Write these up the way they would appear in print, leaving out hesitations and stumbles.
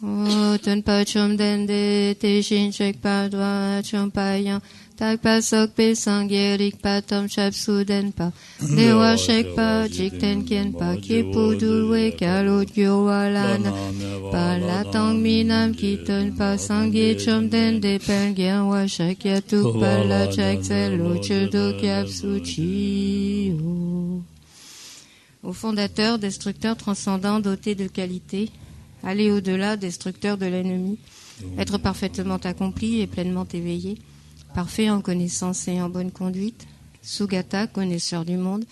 O Tunpa Chum Dende, Te Shin Shek Padwa, Chum Payan, Tak Pa Sok Pe Sangyerik Pa Tom Chap Suden Pa, Dewa Shek Pa, Jik Ten Kien Pa, Kiepu Dulwe, Kalot Gyowalana, Pa La Tang Minam Kiton Pa, Sangye Chum Dende, Pelgyen Wa Shek Yatuk Pa La Chek Selo, Chedo Kyap Suchi. Au fondateur, destructeur transcendant, doté de qualité, aller au-delà, destructeur de l'ennemi, être parfaitement accompli et pleinement éveillé, parfait en connaissance et en bonne conduite, Sugata, connaisseur du monde,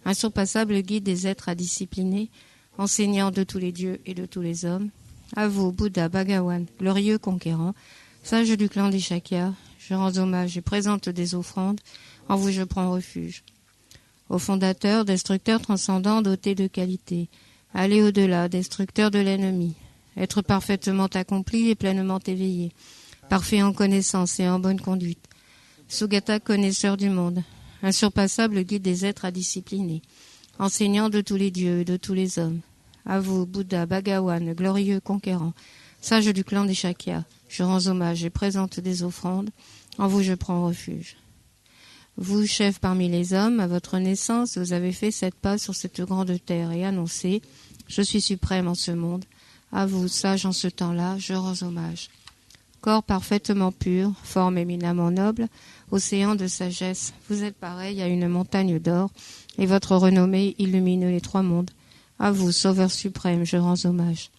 insurpassable guide des êtres à discipliner, enseignant de tous les dieux et de tous les hommes, à vous, Bouddha, Bhagawan, glorieux conquérant, sage du clan des Shakyas, je rends hommage et présente des offrandes, en vous je prends refuge. Au fondateur, destructeur transcendant, doté de qualité, aller au-delà, destructeur de l'ennemi, être parfaitement accompli et pleinement éveillé, parfait en connaissance et en bonne conduite, Sugata, connaisseur du monde, insurpassable guide des êtres à discipliner, enseignant de tous les dieux et de tous les hommes, à vous, Bouddha, Bhagawan, glorieux conquérant, sage du clan des Shakyas, je rends hommage et présente des offrandes, en vous je prends refuge. Vous, chef parmi les hommes, à votre naissance, vous avez fait 7 pas sur cette grande terre et annoncé « Je suis suprême en ce monde ». À vous, sage en ce temps-là, je rends hommage. Corps parfaitement pur, forme éminemment noble, océan de sagesse, vous êtes pareil à une montagne d'or, et votre renommée illumine les 3 mondes. À vous, sauveur suprême, je rends hommage.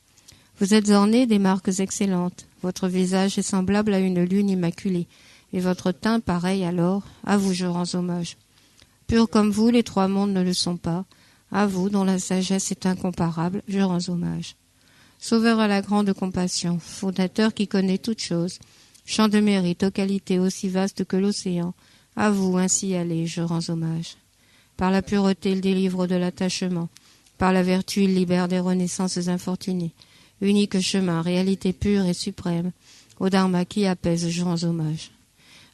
Vous êtes orné des marques excellentes, votre visage est semblable à une lune immaculée, et votre teint pareil à l'or, à vous je rends hommage. Pur comme vous, les 3 mondes ne le sont pas, à vous, dont la sagesse est incomparable, je rends hommage. Sauveur à la grande compassion, fondateur qui connaît toutes choses, champ de mérite aux qualités aussi vastes que l'océan, à vous ainsi allez, je rends hommage. Par la pureté, il délivre de l'attachement, par la vertu, il libère des renaissances infortunées. Unique chemin, réalité pure et suprême, au dharma qui apaise, je rends hommage.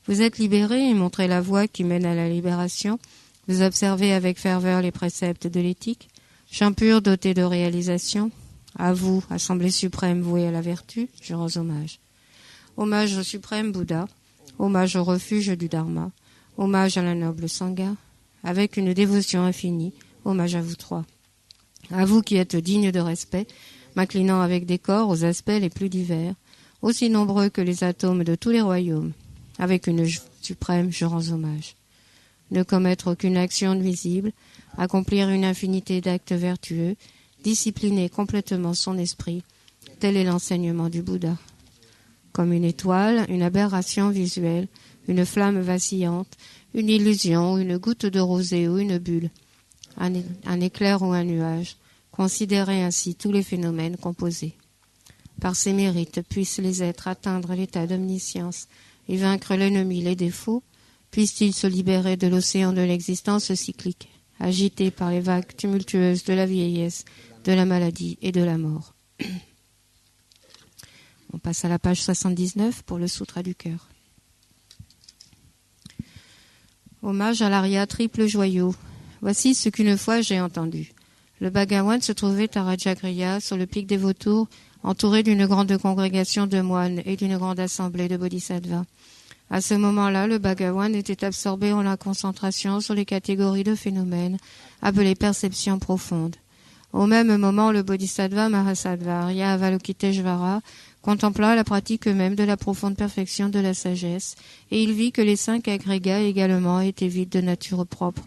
Vous êtes libérés et montrez la voie qui mène à la libération, vous observez avec ferveur les préceptes de l'éthique, champ pur doté de réalisation, à vous, assemblée suprême vouée à la vertu, je rends hommage. Hommage au suprême Bouddha, hommage au refuge du Dharma, hommage à la noble Sangha, avec une dévotion infinie, hommage à vous 3. À vous qui êtes dignes de respect, m'inclinant avec décor aux aspects les plus divers, aussi nombreux que les atomes de tous les royaumes, avec une suprême, je rends hommage. Ne commettre aucune action nuisible, accomplir une infinité d'actes vertueux, discipliner complètement son esprit, tel est l'enseignement du Bouddha. Comme une étoile, une aberration visuelle, une flamme vacillante, une illusion, une goutte de rosée ou une bulle, un éclair ou un nuage, considérez ainsi tous les phénomènes composés. Par ces mérites puissent les êtres atteindre l'état d'omniscience et vaincre l'ennemi, les défauts, puissent-ils se libérer de l'océan de l'existence cyclique, agité par les vagues tumultueuses de la vieillesse, de la maladie et de la mort. On passe à la page 79 pour le Sutra du cœur. Hommage à l'Arya triple joyau. Voici ce qu'une fois j'ai entendu. Le Bhagawan se trouvait à Rajagriha, sur le pic des vautours, entouré d'une grande congrégation de moines et d'une grande assemblée de bodhisattvas. À ce moment-là, le Bhagawan était absorbé en la concentration sur les catégories de phénomènes, appelées perceptions profondes. Au même moment, le bodhisattva Mahasattva Arya Avalokiteshvara contempla la pratique même de la profonde perfection de la sagesse, et il vit que les 5 agrégats également étaient vides de nature propre.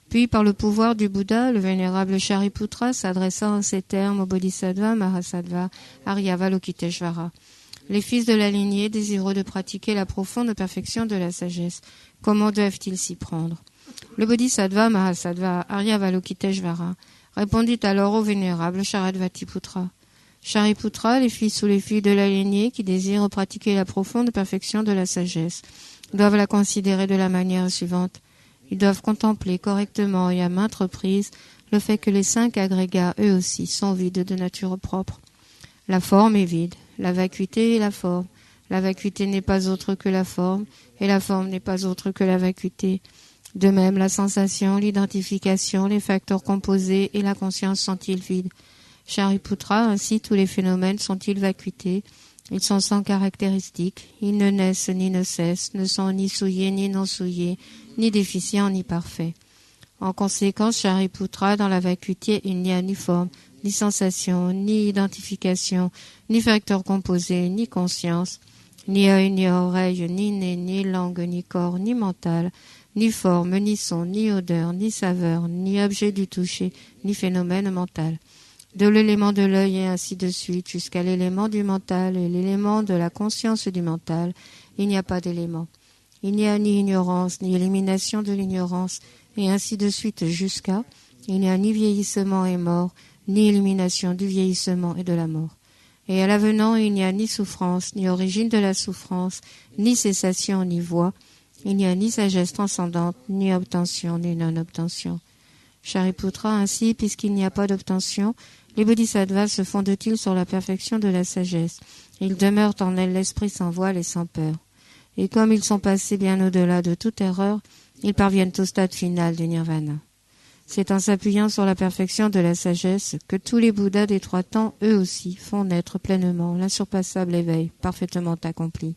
Puis, par le pouvoir du Bouddha, le vénérable Shariputra s'adressa en ces termes au bodhisattva Mahasattva Arya Avalokiteshvara. Les fils de la lignée, désireux de pratiquer la profonde perfection de la sagesse, comment doivent-ils s'y prendre? Le bodhisattva Mahasattva Arya Avalokiteshvara répondit alors au vénérable Sharadvatiputra. Shariputra, les fils ou les filles de la lignée qui désirent pratiquer la profonde perfection de la sagesse doivent la considérer de la manière suivante. Ils doivent contempler correctement et à maintes reprises le fait que les 5 agrégats, eux aussi, sont vides de nature propre. La forme est vide, la vacuité est la forme. La vacuité n'est pas autre que la forme, et la forme n'est pas autre que la vacuité. De même, la sensation, l'identification, les facteurs composés et la conscience sont-ils vides. Shariputra, ainsi tous les phénomènes sont-ils vacuités. Ils sont sans caractéristiques. Ils ne naissent ni ne cessent, ne sont ni souillés ni non souillés, ni déficients ni parfaits. En conséquence, Shariputra, dans la vacuité, il n'y a ni forme, ni sensation, ni identification, ni facteur composé, ni conscience, ni œil, ni oreille, ni nez, ni langue, ni corps, ni mental, ni forme, ni son, ni odeur, ni saveur, ni objet du toucher, ni phénomène mental. De l'élément de l'œil et ainsi de suite, jusqu'à l'élément du mental et l'élément de la conscience du mental, il n'y a pas d'élément. Il n'y a ni ignorance, ni élimination de l'ignorance, et ainsi de suite jusqu'à, il n'y a ni vieillissement et mort, ni élimination du vieillissement et de la mort. Et à l'avenant, il n'y a ni souffrance, ni origine de la souffrance, ni cessation, ni voie. Il n'y a ni sagesse transcendante, ni obtention, ni non-obtention. Shariputra, ainsi, puisqu'il n'y a pas d'obtention, les bodhisattvas se fondent-ils sur la perfection de la sagesse. Ils demeurent en elles l'esprit sans voile et sans peur. Et comme ils sont passés bien au-delà de toute erreur, ils parviennent au stade final du nirvana. C'est en s'appuyant sur la perfection de la sagesse que tous les Bouddhas des trois temps, eux aussi, font naître pleinement l'insurpassable éveil, parfaitement accompli.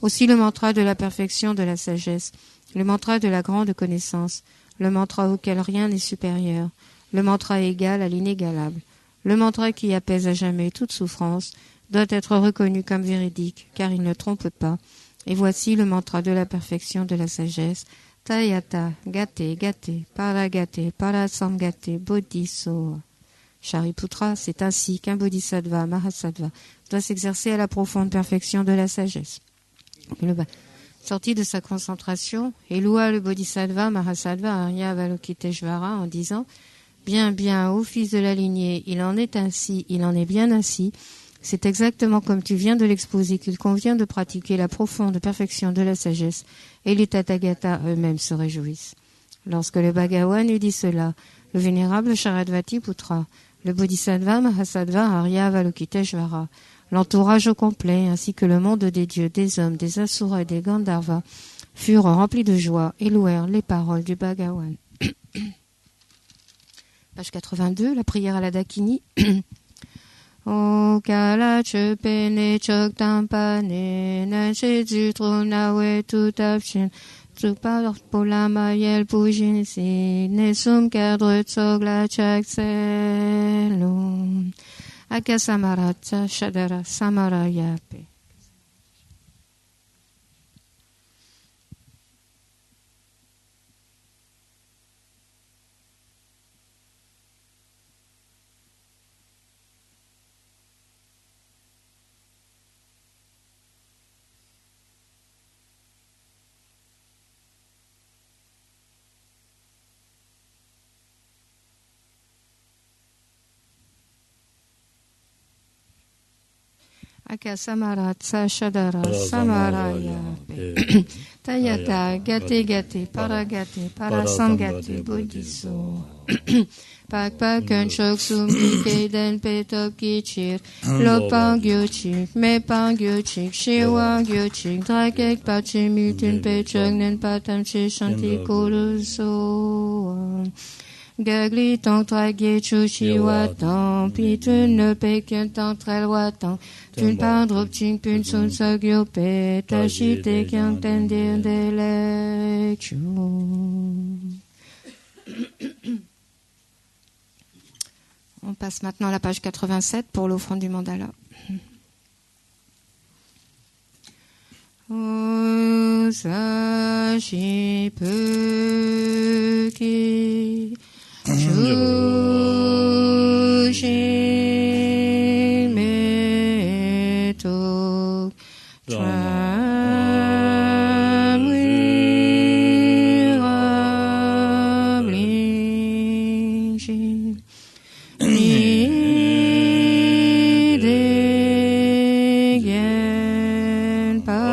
Aussi le mantra de la perfection de la sagesse, le mantra de la grande connaissance, le mantra auquel rien n'est supérieur, le mantra égal à l'inégalable, le mantra qui apaise à jamais toute souffrance, doit être reconnu comme véridique, car il ne trompe pas. Et voici le mantra de la perfection de la sagesse, Tayata, Gate, Gate, Paragate, Parasamgate, Bodhisattva. Shariputra, c'est ainsi qu'un bodhisattva, mahasattva, doit s'exercer à la profonde perfection de la sagesse. Sorti de sa concentration, et loua le bodhisattva, mahasattva, Arya Avalokiteshvara en disant « Bien, bien, ô fils de la lignée, il en est ainsi, il en est bien ainsi. C'est exactement comme tu viens de l'exposer qu'il convient de pratiquer la profonde perfection de la sagesse, et les Tathagatas eux-mêmes se réjouissent. » Lorsque le Bhagavan eut dit cela, le vénérable Sharadvati Putra, le Bodhisattva Mahasattva Arya Avalokiteshvara, l'entourage au complet, ainsi que le monde des dieux, des hommes, des asuras et des Gandharvas, furent remplis de joie et louèrent les paroles du Bhagavan. Page 82, la prière à la Dakini. O kala chepene chok tampane na cheju trona we tout apchen trupar polama yel pujin si ne sum kadre tsogla chak selum akasamarata shadara samarayape. Akasamaratsa Shadara Samaraya Tayata Gate Gate Paragate Parasangate Bodhiso Pak Pakun Choksum Kikaden Petok Kichir Lopang Gyochik Mepang Gyochik Shewang Gyochik Drakek Pachimutun Pechok Nen Patam Shanti Kuruso Gagli tang tragué chuchi watang, pitun ne pekyen tang trel watang, tun padrop ching pun sun sagyo pe, tachite kyang tendir de lecture. On passe maintenant à la page 87 pour l'offrande du mandala. O sashi peki Chushin metok tramwiramlingshin nidegen padi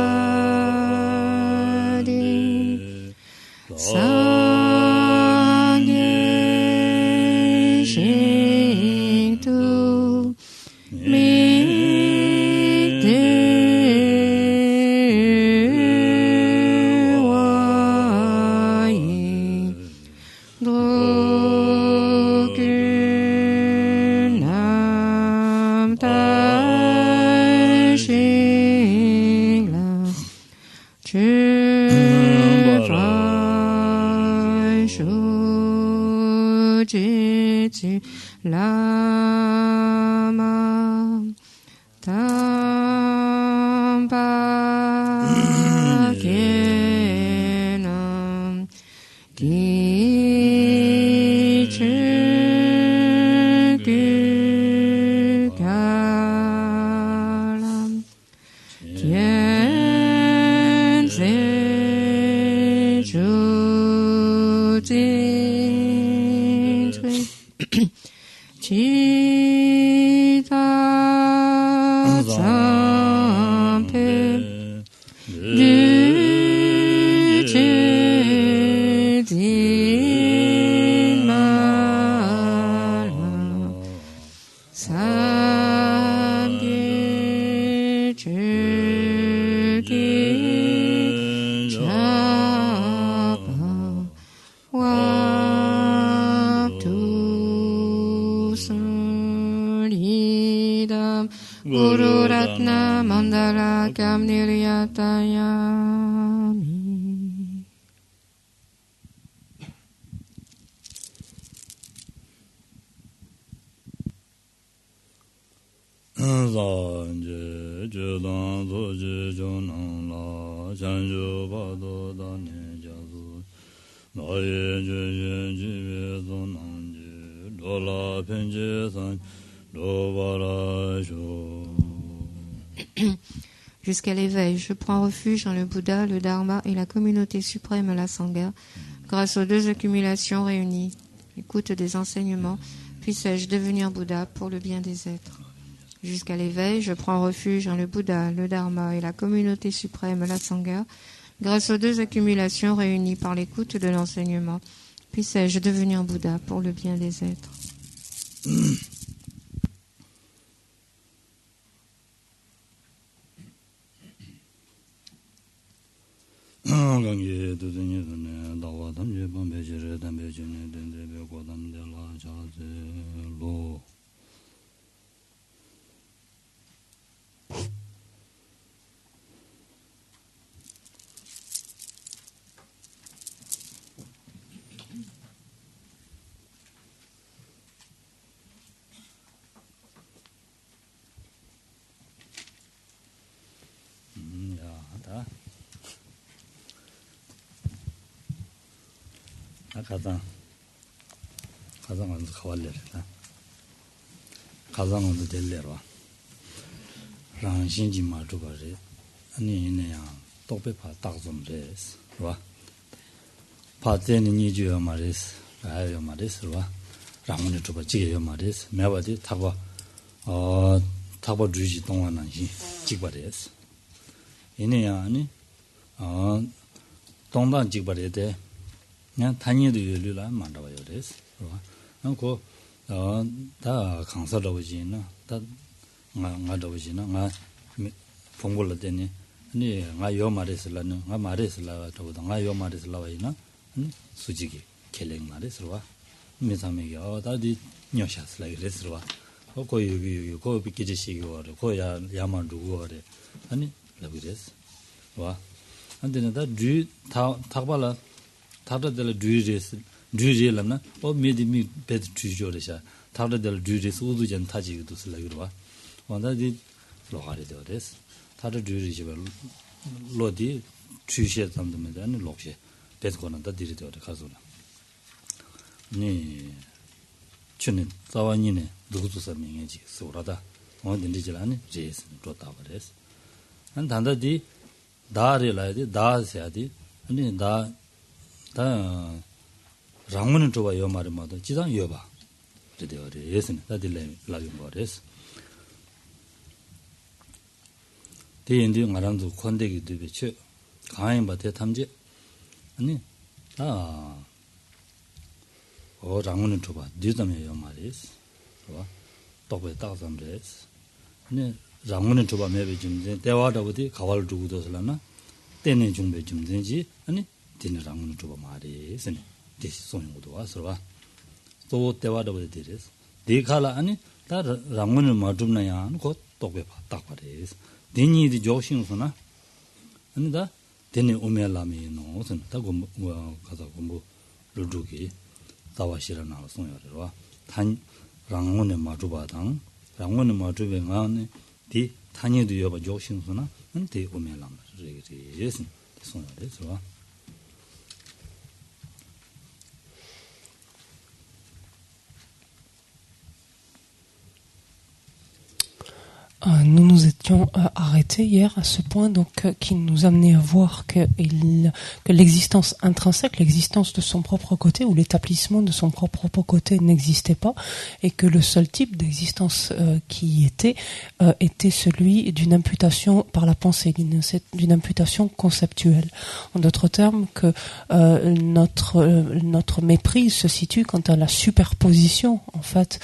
Wai Shu Ji Ji Lama Tampa Kenam Ki Chu Gu Kalam Kien Se Chu Jin Cui Chi Ta Zang Pe Du Chi Din Ma La Sam Gi Chu Gi Cha Pa Wa Tu Sun Idam Guru Ratna Mandala Kam Niryatayami. Jusqu'à l'éveil, je prends refuge en le Bouddha, le Dharma et la communauté suprême, la Sangha, grâce aux deux accumulations réunies. Écoute des enseignements, puisse-je devenir Bouddha pour le bien des êtres. Jusqu'à l'éveil, je prends refuge en le Bouddha, le Dharma et la communauté suprême, la Sangha, grâce aux deux accumulations réunies par l'écoute de l'enseignement. Puisse-je devenir Bouddha pour le bien des êtres. 가장 가war래. 가장은 될래로. 랑신지 마주가래. 아니 내야 똑배파 딱좀 돼스. 봐. 파테는 니주야 말이스. 라요 말이스. 봐. 랑문에 줘 지게요 말이스. 매바디 타고 타고 주지 동안은 찍바래스. 이내야 아니 동단 찍바래데 그냥 단위도 열리라 만들어요 그래서 그거 다 강사라고 지나 다 나라고 지나 나 봉골로 되니 아니 나요 말했을라는 나 말했을라 저보다 나요 말했을라와이나 수직이 켈랭 말했을와 미사메가 다디 녀샤스라 그랬을와 거 여기 거 비키지시기 와래 거야 야만 두고 와래 아니 라그랬어 와 안데는 다주 타발라 타다들 주리스 주리라나 어 미디미 베드 주조르샤 타다들 주리스 우두전 타지기도 슬라기로와 원다디 로하리 되어레스 타다 주리지바 로디 주시에 담드면다 아니 록시 베드고는다 디리 되어레 가소라 니 춘은 자완이네 누구도 설명해지 소라다 원딘디지라니 제스 좋다버레스 한 단다디 다리라디 다세야디 아니 다 랑문은 좋아요 말이마도 지단 여봐 그래요 예스는 다들래 라기 거레스 대인디 말한도 권대기 되베치 가인 바테 탐지 아니 랑문은 좋아 뒤담이요 말이스 좋아 똑베 따삼레스 아니 랑문은 좋아 매베 좀 대화다고디 가발 두고도 살라나 때는 준비 좀 되지 아니 디너랑은 좀 말이 있으니 대시 소용도 와서와 또 대화도 되리스 대칼라 아니 다 랑문을 맞음나야 곧 똑배 딱 봐레스 디니디 조신소나 아니다 tene omelami no sen ta go kaza go lujuki tawashira na so yaro tan rangone majuba dang rangone majube ngane di tanye도 여봐 조신소나 근데 오면람 저기 예스 손을 해서 Nous nous étions arrêtés hier à ce point qui nous amenait à voir que l'existence intrinsèque, l'existence de son propre côté ou l'établissement de son propre côté n'existait pas et que le seul type d'existence qui était celui d'une imputation par la pensée, d'une imputation conceptuelle. En d'autres termes, que notre méprise se situe quant à la superposition en fait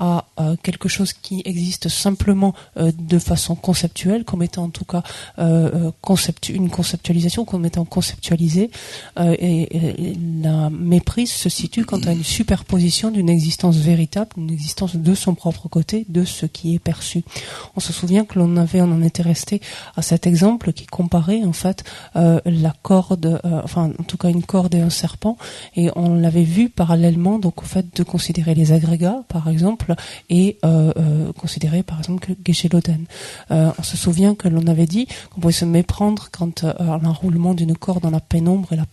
à quelque chose qui existe simplement de façon conceptuelle, comme étant en tout cas une conceptualisation, comme étant conceptualisée, et la méprise se situe quant à une superposition d'une existence véritable, d'une existence de son propre côté, de ce qui est perçu. On se souvient que on en était resté à cet exemple qui comparait en fait la corde, enfin en tout cas une corde et un serpent, et on l'avait vu parallèlement donc au fait de considérer les agrégats par exemple et considérer par exemple que Geshe Loden. On se souvient que l'on avait dit qu'on pouvait se méprendre quand à l'enroulement d'une corde dans la pénombre et la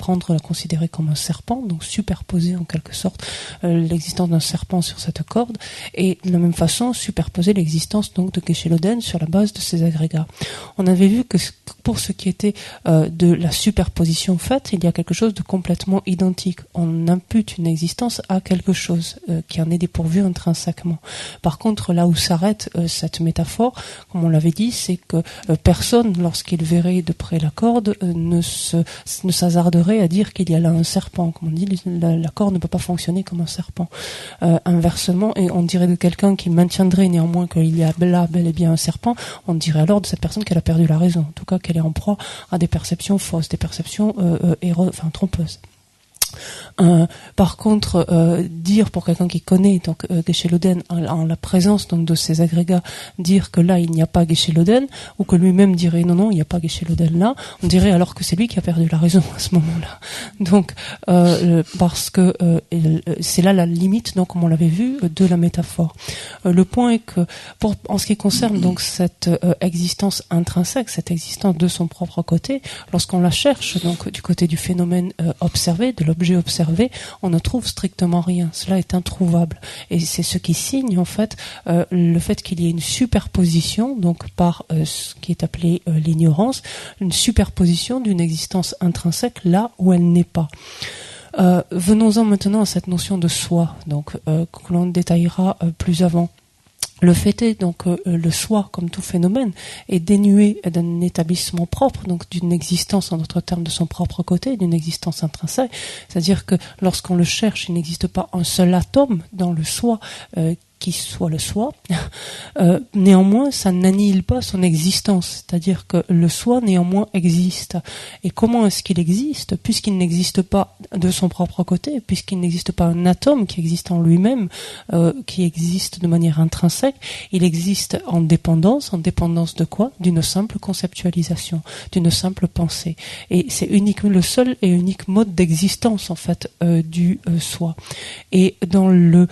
considérer comme un serpent, donc superposer en quelque sorte l'existence d'un serpent sur cette corde, et de la même façon superposer l'existence donc de Geshe Loden sur la base de ces agrégats. On avait vu que pour ce qui était de la superposition faite, il y a quelque chose de complètement identique. On impute une existence à quelque chose qui en est dépourvu intrinsèquement. Par contre, là où s'arrête cette métaphore, comme on l'avait dit, c'est que personne, lorsqu'il verrait de près la corde, ne s'hasarderait à dire qu'il y a là un serpent. Comme on dit, la corde ne peut pas fonctionner comme un serpent. Inversement, et on dirait de quelqu'un qui maintiendrait néanmoins qu'il y a là bel et bien un serpent, on dirait alors de cette personne qu'elle a perdu la raison, en tout cas qu'elle est en proie à des perceptions fausses, des perceptions trompeuses. Par contre, dire pour quelqu'un qui connaît donc Geshe Loden en la présence donc de ces agrégats, dire que là il n'y a pas Geshe Loden, ou que lui-même dirait non il n'y a pas Geshe Loden là, on dirait alors que c'est lui qui a perdu la raison à ce moment-là. Donc parce que c'est là la limite, donc comme on l'avait vu, de la métaphore. Le point est que en ce qui concerne donc cette existence intrinsèque, cette existence de son propre côté, lorsqu'on la cherche donc du côté du phénomène observé, de l'objet observé, on ne trouve strictement rien. Cela est introuvable. Et c'est ce qui signe, en fait, le fait qu'il y ait une superposition, donc par ce qui est appelé l'ignorance, une superposition d'une existence intrinsèque là où elle n'est pas. Venons-en maintenant à cette notion de soi, donc que l'on détaillera plus avant. Le fait est donc le soi, comme tout phénomène, est dénué d'un établissement propre, donc d'une existence, en d'autres termes, de son propre côté, d'une existence intrinsèque. C'est-à-dire que lorsqu'on le cherche, il n'existe pas un seul atome dans le soi qui soit le soi. Néanmoins, ça n'annihile pas son existence. C'est-à-dire que le soi, néanmoins, existe. Et comment est-ce qu'il existe? Puisqu'il n'existe pas de son propre côté, puisqu'il n'existe pas un atome qui existe en lui-même, qui existe de manière intrinsèque, il existe en dépendance de quoi? D'une simple conceptualisation, d'une simple pensée. Et c'est uniquement le seul et unique mode d'existence, en fait, du soi. Et dans le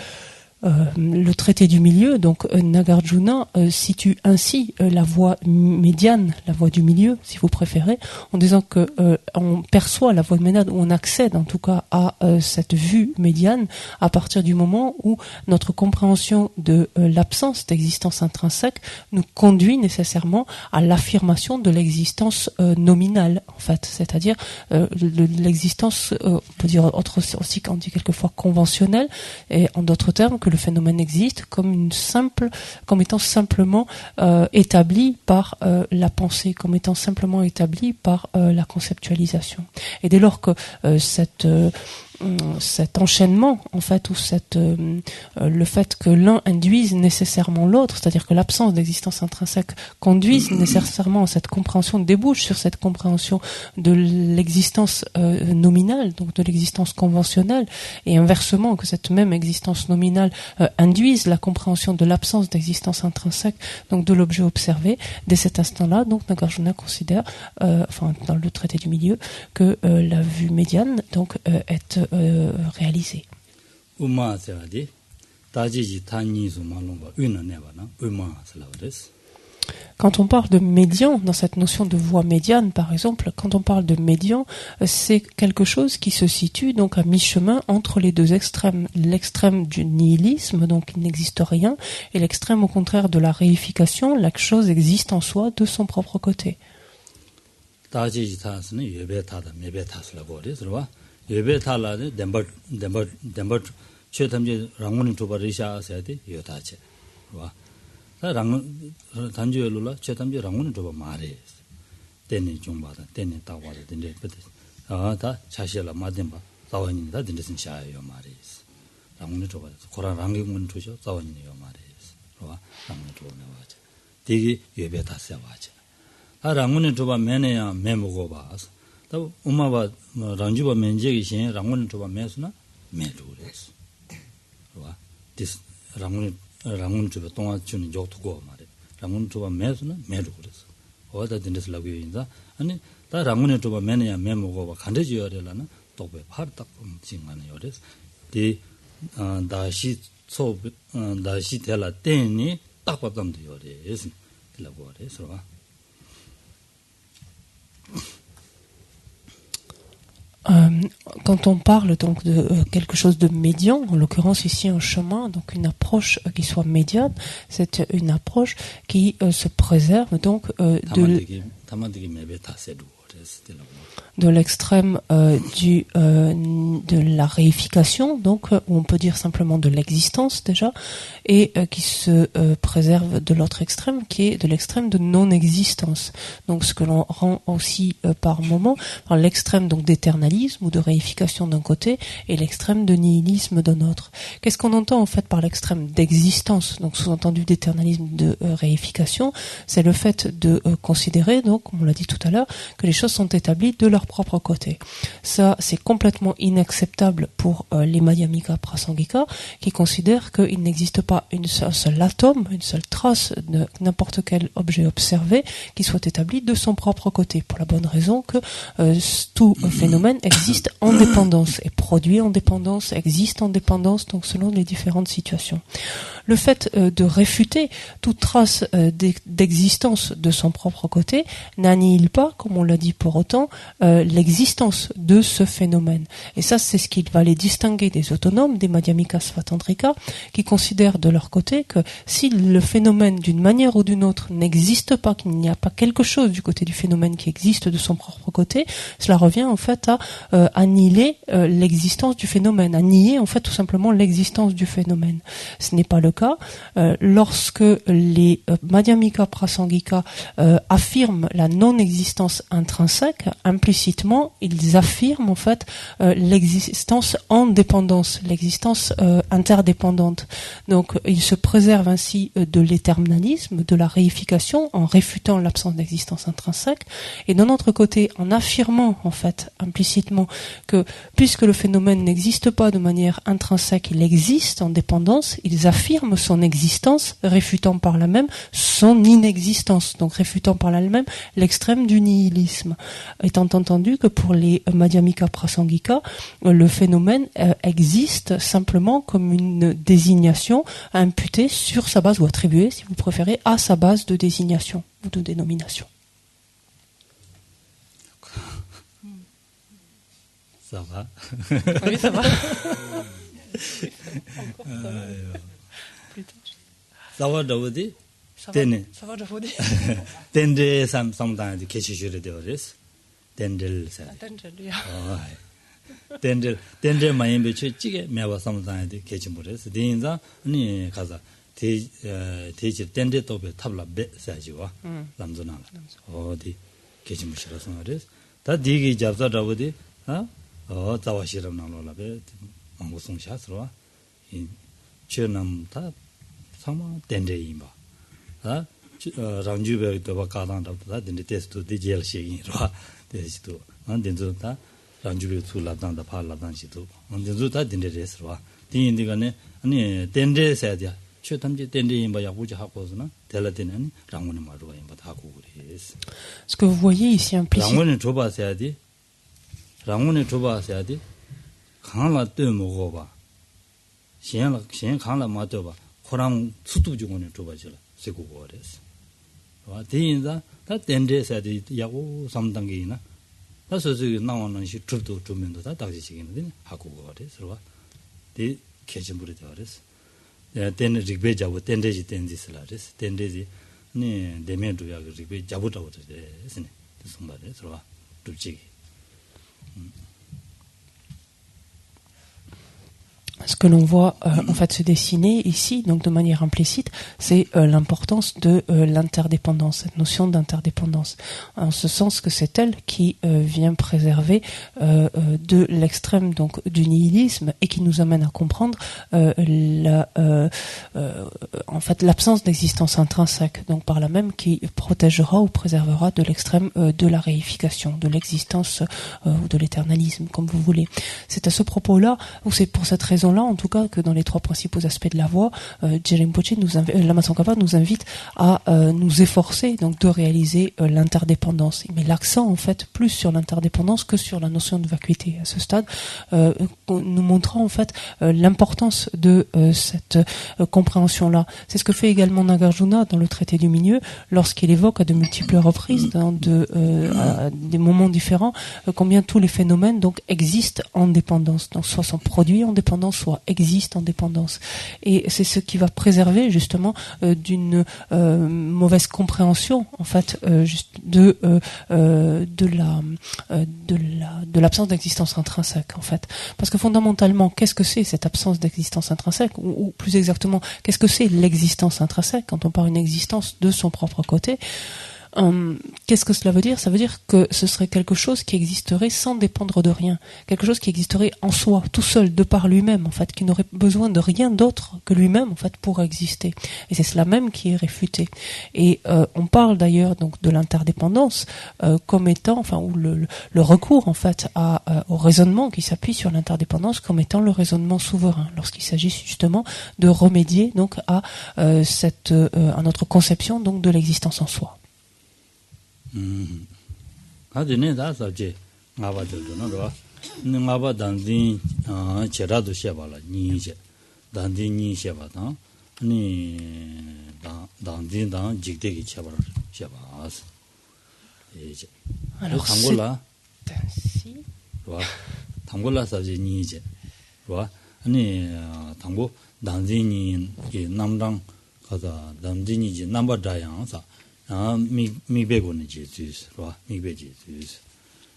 traité du milieu, donc Nagarjuna situe ainsi la voie médiane, la voie du milieu, si vous préférez, en disant que on perçoit la voie médiane, ou on accède en tout cas à cette vue médiane à partir du moment où notre compréhension de l'absence d'existence intrinsèque nous conduit nécessairement à l'affirmation de l'existence nominale, en fait, c'est-à-dire l'existence, on peut dire aussi qu'on dit quelquefois conventionnelle, et en d'autres termes que le phénomène existe comme étant simplement établi par la pensée, comme étant simplement établi par la conceptualisation. Et dès lors que cette cet enchaînement en fait ou le fait que l'un induise nécessairement l'autre, c'est-à-dire que l'absence d'existence intrinsèque conduise nécessairement à cette compréhension, débouche sur cette compréhension de l'existence nominale, donc de l'existence conventionnelle, et inversement que cette même existence nominale induise la compréhension de l'absence d'existence intrinsèque, donc de l'objet observé. Dès cet instant-là, donc Nagarjuna considère, dans le traité du milieu, que la vue médiane donc est réalisée. Quand on parle de médian, dans cette notion de voie médiane, par exemple, quand on parle de médian, c'est quelque chose qui se situe donc à mi-chemin entre les deux extrêmes. L'extrême du nihilisme, donc il n'existe rien, et l'extrême au contraire de la réification, la chose existe en soi de son propre côté. 단주엘로라 최담지 랑원은 좀 말해. 때는 좀 받아. 때는 딱 받아. 근데 다 자시라 맞den 봐. 자원이다 된데선 샤요 말이스. 랑원은 좀 받아. 고라 랑경문 주셔. 자원이요 말이스. 봐. 랑원은 좀 나와지. 되게 예배 다 세와지. 아 랑원은 좀 매내야 매먹어 봐. 또 엄마가 랑주바 면적이 신 랑원은 좀 매수나 매주래스. 봐. 디스 랑원 주변 동안 주는 적두고 말해. 랑원 주변 매수는 매로 그래서. 어디다 된데서 라고 인자. 아니 다 랑원에 주변 매내야 매먹어 봐. 간대지어려라는 또배 팔딱 징하는 요래서. 디 다시 다시 될라 때니 딱 받담도 요래서. 라고 그래서 봐. Quand on parle donc de quelque chose de médian, en l'occurrence ici un chemin, donc une approche qui soit médiane, c'est une approche qui se préserve donc de l'extrême de la réification, donc où on peut dire simplement de l'existence déjà, et qui se préserve de l'autre extrême, qui est de l'extrême de non-existence. Donc ce que l'on rend aussi par moment par l'extrême donc d'éternalisme ou de réification d'un côté et l'extrême de nihilisme d'un autre. Qu'est-ce qu'on entend en fait par l'extrême d'existence, donc sous-entendu d'éternalisme, de réification? C'est le fait de considérer, donc comme on l'a dit tout à l'heure, que les choses sont établies de leur propre côté. Ça, c'est complètement inacceptable pour les Madhyamika Prasangika, qui considèrent qu'il n'existe pas un seul atome, une seule trace de n'importe quel objet observé qui soit établi de son propre côté, pour la bonne raison que tout phénomène existe en dépendance, est produit en dépendance, existe en dépendance, donc selon les différentes situations. Le fait de réfuter toute trace d'existence de son propre côté n'annihile pas, comme on l'a dit pour autant, l'existence de ce phénomène. Et ça, c'est ce qui va les distinguer des autonomes, des Madhyamika Svatandrika, qui considèrent de leur côté que si le phénomène, d'une manière ou d'une autre, n'existe pas, qu'il n'y a pas quelque chose du côté du phénomène qui existe de son propre côté, cela revient en fait à annihiler l'existence du phénomène, à nier en fait tout simplement l'existence du phénomène. Ce n'est pas le cas. Lorsque les Madhyamika Prasangika affirment la non-existence intrinsèque, implicitement, ils affirment en fait l'existence en dépendance, l'existence interdépendante. Donc, ils se préservent ainsi de l'éternalisme, de la réification, en réfutant l'absence d'existence intrinsèque, et d'un autre côté, en affirmant en fait implicitement que puisque le phénomène n'existe pas de manière intrinsèque, il existe en dépendance, ils affirment son existence, réfutant par là même son inexistence, donc réfutant par là même l'extrême du nihilisme. Étant entendu que pour les Madhyamika Prasangika, le phénomène existe simplement comme une désignation imputée sur sa base, ou attribuée, si vous préférez, à sa base de désignation ou de dénomination. Ça va? Oui, ça va. Ça va, Davodi? Ça va, Davodi? Tendre samdana de kechishire deores. Tendel sa. Tendre mayembe chige mewa samdana de kechimures. Dinza ni kaza te tendre tobe tabla be sajiwa. Lamzona. Odi kechimushira sonores. Ta digi japsa Davodi, ha? 자와시람 나로라베 망고송 샤스로와 이 쳬남다 상마 덴데이바 아 랑주베 또 가단다 덴데 테스트 디젤시기로와 데시도 안 덴조다 랑주베 술라단다 팔라단시도 안 덴조다 덴데레스로와 디인디가네 아니 덴데세야 최탐지 덴데이바 야부지 하고서나 델라데는 랑원의 마루가 임바 하고 그래스. Ce que vous voyez ici implicite. 랑원을 줘봐서야지. 랑원을 줘봐서야지. 강라 때 먹어봐. 시행라 강라 맞어봐. 코랑 수도 주고는 줘봐줘라. 세고 그래스. 와 디인다 다 덴데세야지 야고 3단계이나. 다 소소히 나오는 시 줄도 주면도 다 다지시기는 하고 그래스. 와 디 개심부리 되어res. ten rigbe jabu tendeji tenzisalares tendeji ne demendu ya rigbe jabu tawo de sine sumbare swa dubji. Ce que l'on voit en fait se dessiner ici, donc de manière implicite, c'est l'importance de l'interdépendance, cette notion d'interdépendance, en ce sens que c'est elle qui vient préserver de l'extrême donc du nihilisme et qui nous amène à comprendre en fait l'absence d'existence intrinsèque, donc par là même qui protégera ou préservera de l'extrême de la réification, de l'existence ou de l'éternalisme, comme vous voulez. C'est à ce propos-là, ou c'est pour cette raison-là, en tout cas, que dans les trois principaux aspects de la voie, Rinpoche Lama Tsongkhapa nous invite à nous efforcer donc de réaliser l'interdépendance. Il met l'accent en fait plus sur l'interdépendance que sur la notion de vacuité à ce stade, nous montrant en fait l'importance de cette compréhension-là. C'est ce que fait également Nagarjuna dans le traité du milieu, lorsqu'il évoque à de multiples reprises, dans à des moments différents, combien tous les phénomènes donc existent en dépendance, donc soit sont produits en dépendance, soit existent en dépendance. Et c'est ce qui va préserver justement d'une mauvaise compréhension en fait de l'absence d'existence intrinsèque en fait. Parce que fondamentalement, qu'est-ce que c'est cette absence d'existence intrinsèque, ou plus exactement, qu'est-ce que c'est l'existence intrinsèque quand on parle d'une existence de son propre côté? Qu'est-ce que cela veut dire? Ça veut dire que ce serait quelque chose qui existerait sans dépendre de rien, quelque chose qui existerait en soi, tout seul, de par lui-même, en fait, qui n'aurait besoin de rien d'autre que lui-même, en fait, pour exister. Et c'est cela même qui est réfuté. Et on parle d'ailleurs donc de l'interdépendance comme étant, enfin, ou le recours en fait au raisonnement qui s'appuie sur l'interdépendance comme étant le raisonnement souverain, lorsqu'il s'agit justement de remédier donc à notre conception donc de l'existence en soi. 아드네 다서제 나바들도는 거 나바 단진 제라도 셔발라 니제 단진이 셔바다 아니 단진당 직대기 셔발라 셔바스 이제 당골라 와 당골라서제 니제 와 아니 당고 단진이 남당 가다 단진이지 남바다양사 미배고는 제주스, 와 미배 제주스.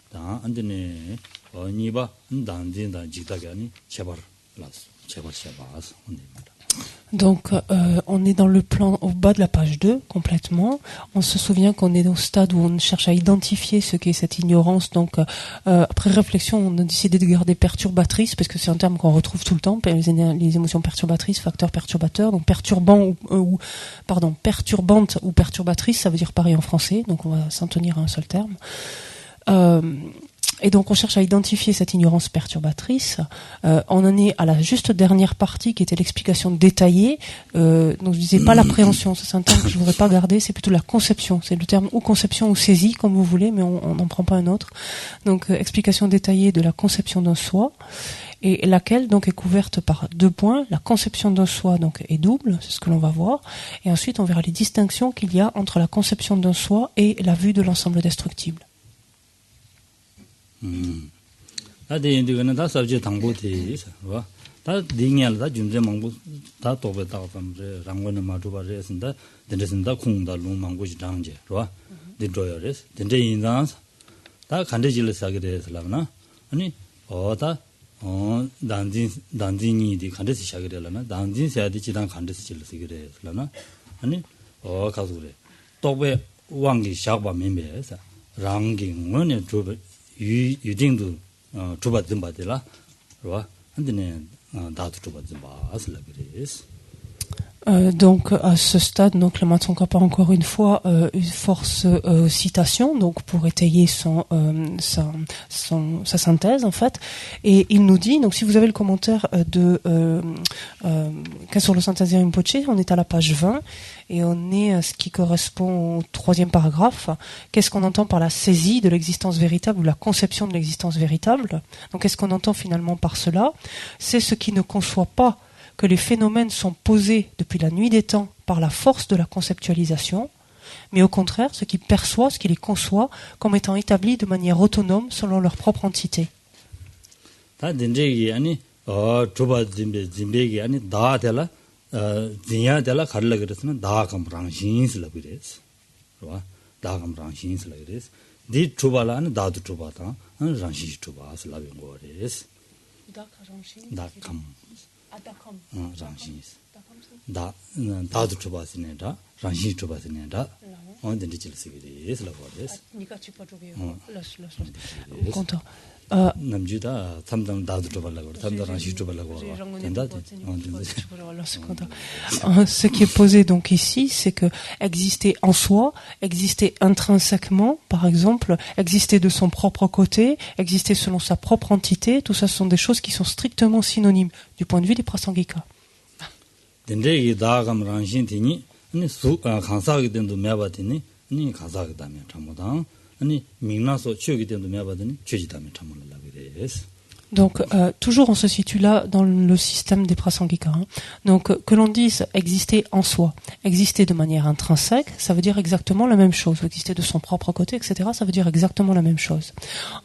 다 안되네. 니바 단진다 지다가 아니 제발 샤바스 온입니다. Donc on est dans le plan au bas de la page 2 complètement. On se souvient qu'on est au stade où on cherche à identifier ce qu'est cette ignorance. Donc après réflexion, on a décidé de garder perturbatrice parce que c'est un terme qu'on retrouve tout le temps, les émotions perturbatrices, facteurs perturbateurs. Donc perturbante ou perturbatrice, ça veut dire pareil en français. Donc on va s'en tenir à un seul terme. Et donc on cherche à identifier cette ignorance perturbatrice. On en est à la juste dernière partie qui était l'explication détaillée. Donc je disais pas l'appréhension, ça c'est un terme que je voudrais pas garder, c'est plutôt la conception. C'est le terme ou conception ou saisie comme vous voulez, mais on n'en prend pas un autre. Donc explication détaillée de la conception d'un soi, et laquelle donc est couverte par 2 points. La conception d'un soi donc est double, c'est ce que l'on va voir, et ensuite on verra les distinctions qu'il y a entre la conception d'un soi et la vue de l'ensemble destructible. 다들 인디가는 다 sabje 당보티 와. 다 딩이알다 준제 망고 다 도베다 감제 랑고는 마두바레스인다 덴데스인다 콩다 롱망고지 장제 와. 딘도여레스 덴데 인단 다 간데질을 사게 되었으라나 아니 어다 단진이디 간데스 시작이 되려나 단진 세야디 지단 간데스 질을 쓰게 되었으라나 아니 가수래 도베 왕기 샤바 멤베사 랑기 원에 주 유딩도 chuba zimba de la, datu chuba zimba asla gres. Donc à ce stade, donc Lama Tsongkhapa encore une fois force citation donc pour étayer sa synthèse en fait, et il nous dit donc si vous avez le commentaire de sur le synthèse Rinpoche, on est à la page 20 et on est à ce qui correspond au 3e paragraphe. Qu'est-ce qu'on entend par la saisie de l'existence véritable ou la conception de l'existence véritable? Donc qu'est-ce qu'on entend finalement par cela? C'est ce qui ne conçoit pas que les phénomènes sont posés depuis la nuit des temps par la force de la conceptualisation, mais au contraire, ce qui perçoit, ce qui les conçoit comme étant établis de manière autonome selon leur propre entité. Ce qui est posé donc ici, c'est que exister en soi, exister intrinsèquement, par exemple, exister de son propre côté, exister selon sa propre entité, tout ça ce sont des choses qui sont strictement synonymes du point de vue des Prasangikas. Donc, toujours on se situe là dans le système des Prasangikas. Donc, que l'on dise exister en soi, exister de manière intrinsèque, ça veut dire exactement la même chose. Exister de son propre côté, etc., ça veut dire exactement la même chose.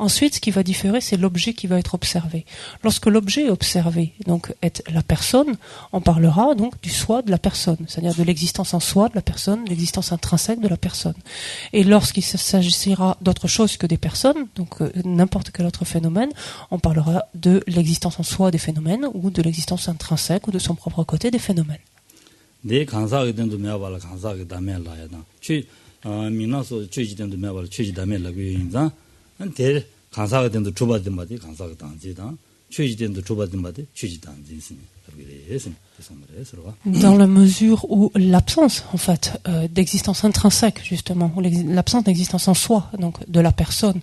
Ensuite, ce qui va différer, c'est l'objet qui va être observé. Lorsque l'objet observé, donc, est la personne, on parlera donc du soi de la personne, c'est-à-dire de l'existence en soi de la personne, de l'existence intrinsèque de la personne. Et lorsqu'il s'agira d'autre chose que des personnes, donc n'importe quel autre phénomène, on parlera de l'existence en soi des phénomènes ou de l'existence intrinsèque ou de son propre côté des phénomènes. Dans la mesure où l'absence, en fait, d'existence intrinsèque, justement, ou l'absence d'existence en soi, donc de la personne,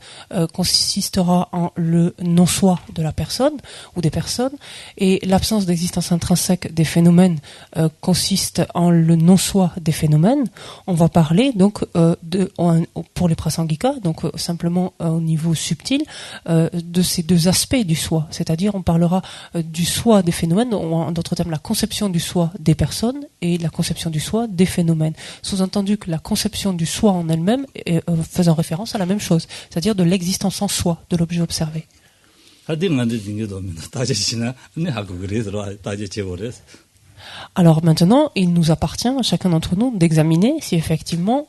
consistera en le non-soi de la personne ou des personnes, et l'absence d'existence intrinsèque des phénomènes consiste en le non-soi des phénomènes. On va parler donc pour les Prasangikas, donc simplement au niveau subtil, de ces deux aspects du soi, c'est-à-dire on parlera du soi des phénomènes, ou en d'autres termes la conception du soi des personnes et la conception du soi des phénomènes. Sous-entendu que la conception du soi en elle-même est faisant référence à la même chose, c'est-à-dire de l'existence en soi de l'objet observé. Alors maintenant, il nous appartient à chacun d'entre nous d'examiner si effectivement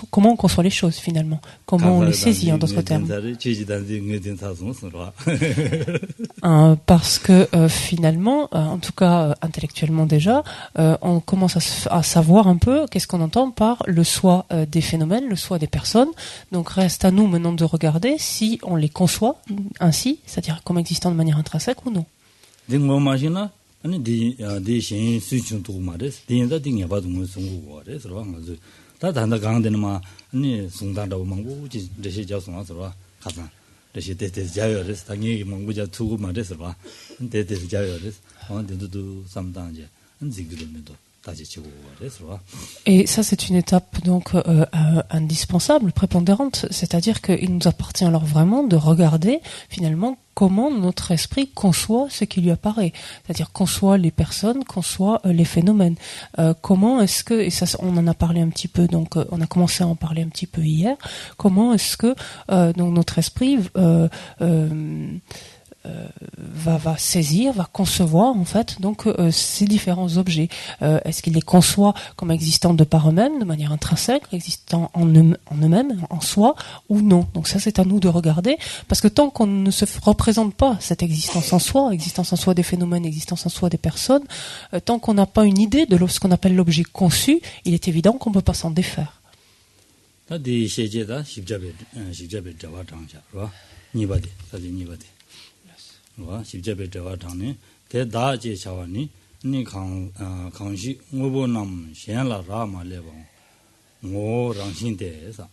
comment on conçoit les choses finalement, comment on les saisit en d'autres termes. Parce que finalement, en tout cas intellectuellement déjà, on commence à savoir un peu qu'est-ce qu'on entend par le soi des phénomènes, le soi des personnes. Donc reste à nous maintenant de regarder si on les conçoit ainsi, c'est-à-dire comme existant de manière intrinsèque ou non. 디 신 수준 또 말레스 디엔다 딩야 봐도 뭐 송고 거래서 가서 다 단다 강데는 아니 송단다고 망고 저시 자송아서 가자 저시 데데 자요레스 당이 망고자 투고 말레서 봐 데데 자요레스 데도 삼단제 안지그도면도 다시 치고 거래서. Et ça, c'est une étape donc indispensable, prépondérante, c'est-à-dire qu'il nous appartient alors vraiment de regarder finalement comment notre esprit conçoit ce qui lui apparaît, c'est-à-dire conçoit les personnes, conçoit les phénomènes. Comment est-ce que, et ça on en a parlé un petit peu, donc on a commencé à en parler un petit peu hier, comment est-ce que donc notre esprit va saisir, va concevoir en fait donc ces différents objets. Est-ce qu'il les conçoit comme existant de par eux-mêmes, de manière intrinsèque, existant en eux-mêmes, en soi, ou non? Donc ça c'est à nous de regarder, parce que tant qu'on ne se représente pas cette existence en soi des phénomènes, existence en soi des personnes, tant qu'on n'a pas une idée de ce qu'on appelle l'objet conçu, il est évident qu'on ne peut pas s'en défaire. 와 십자배 대화장에 대다제 차원이 니강 강시 오보남 시엔라 라마레바 오 랑신대사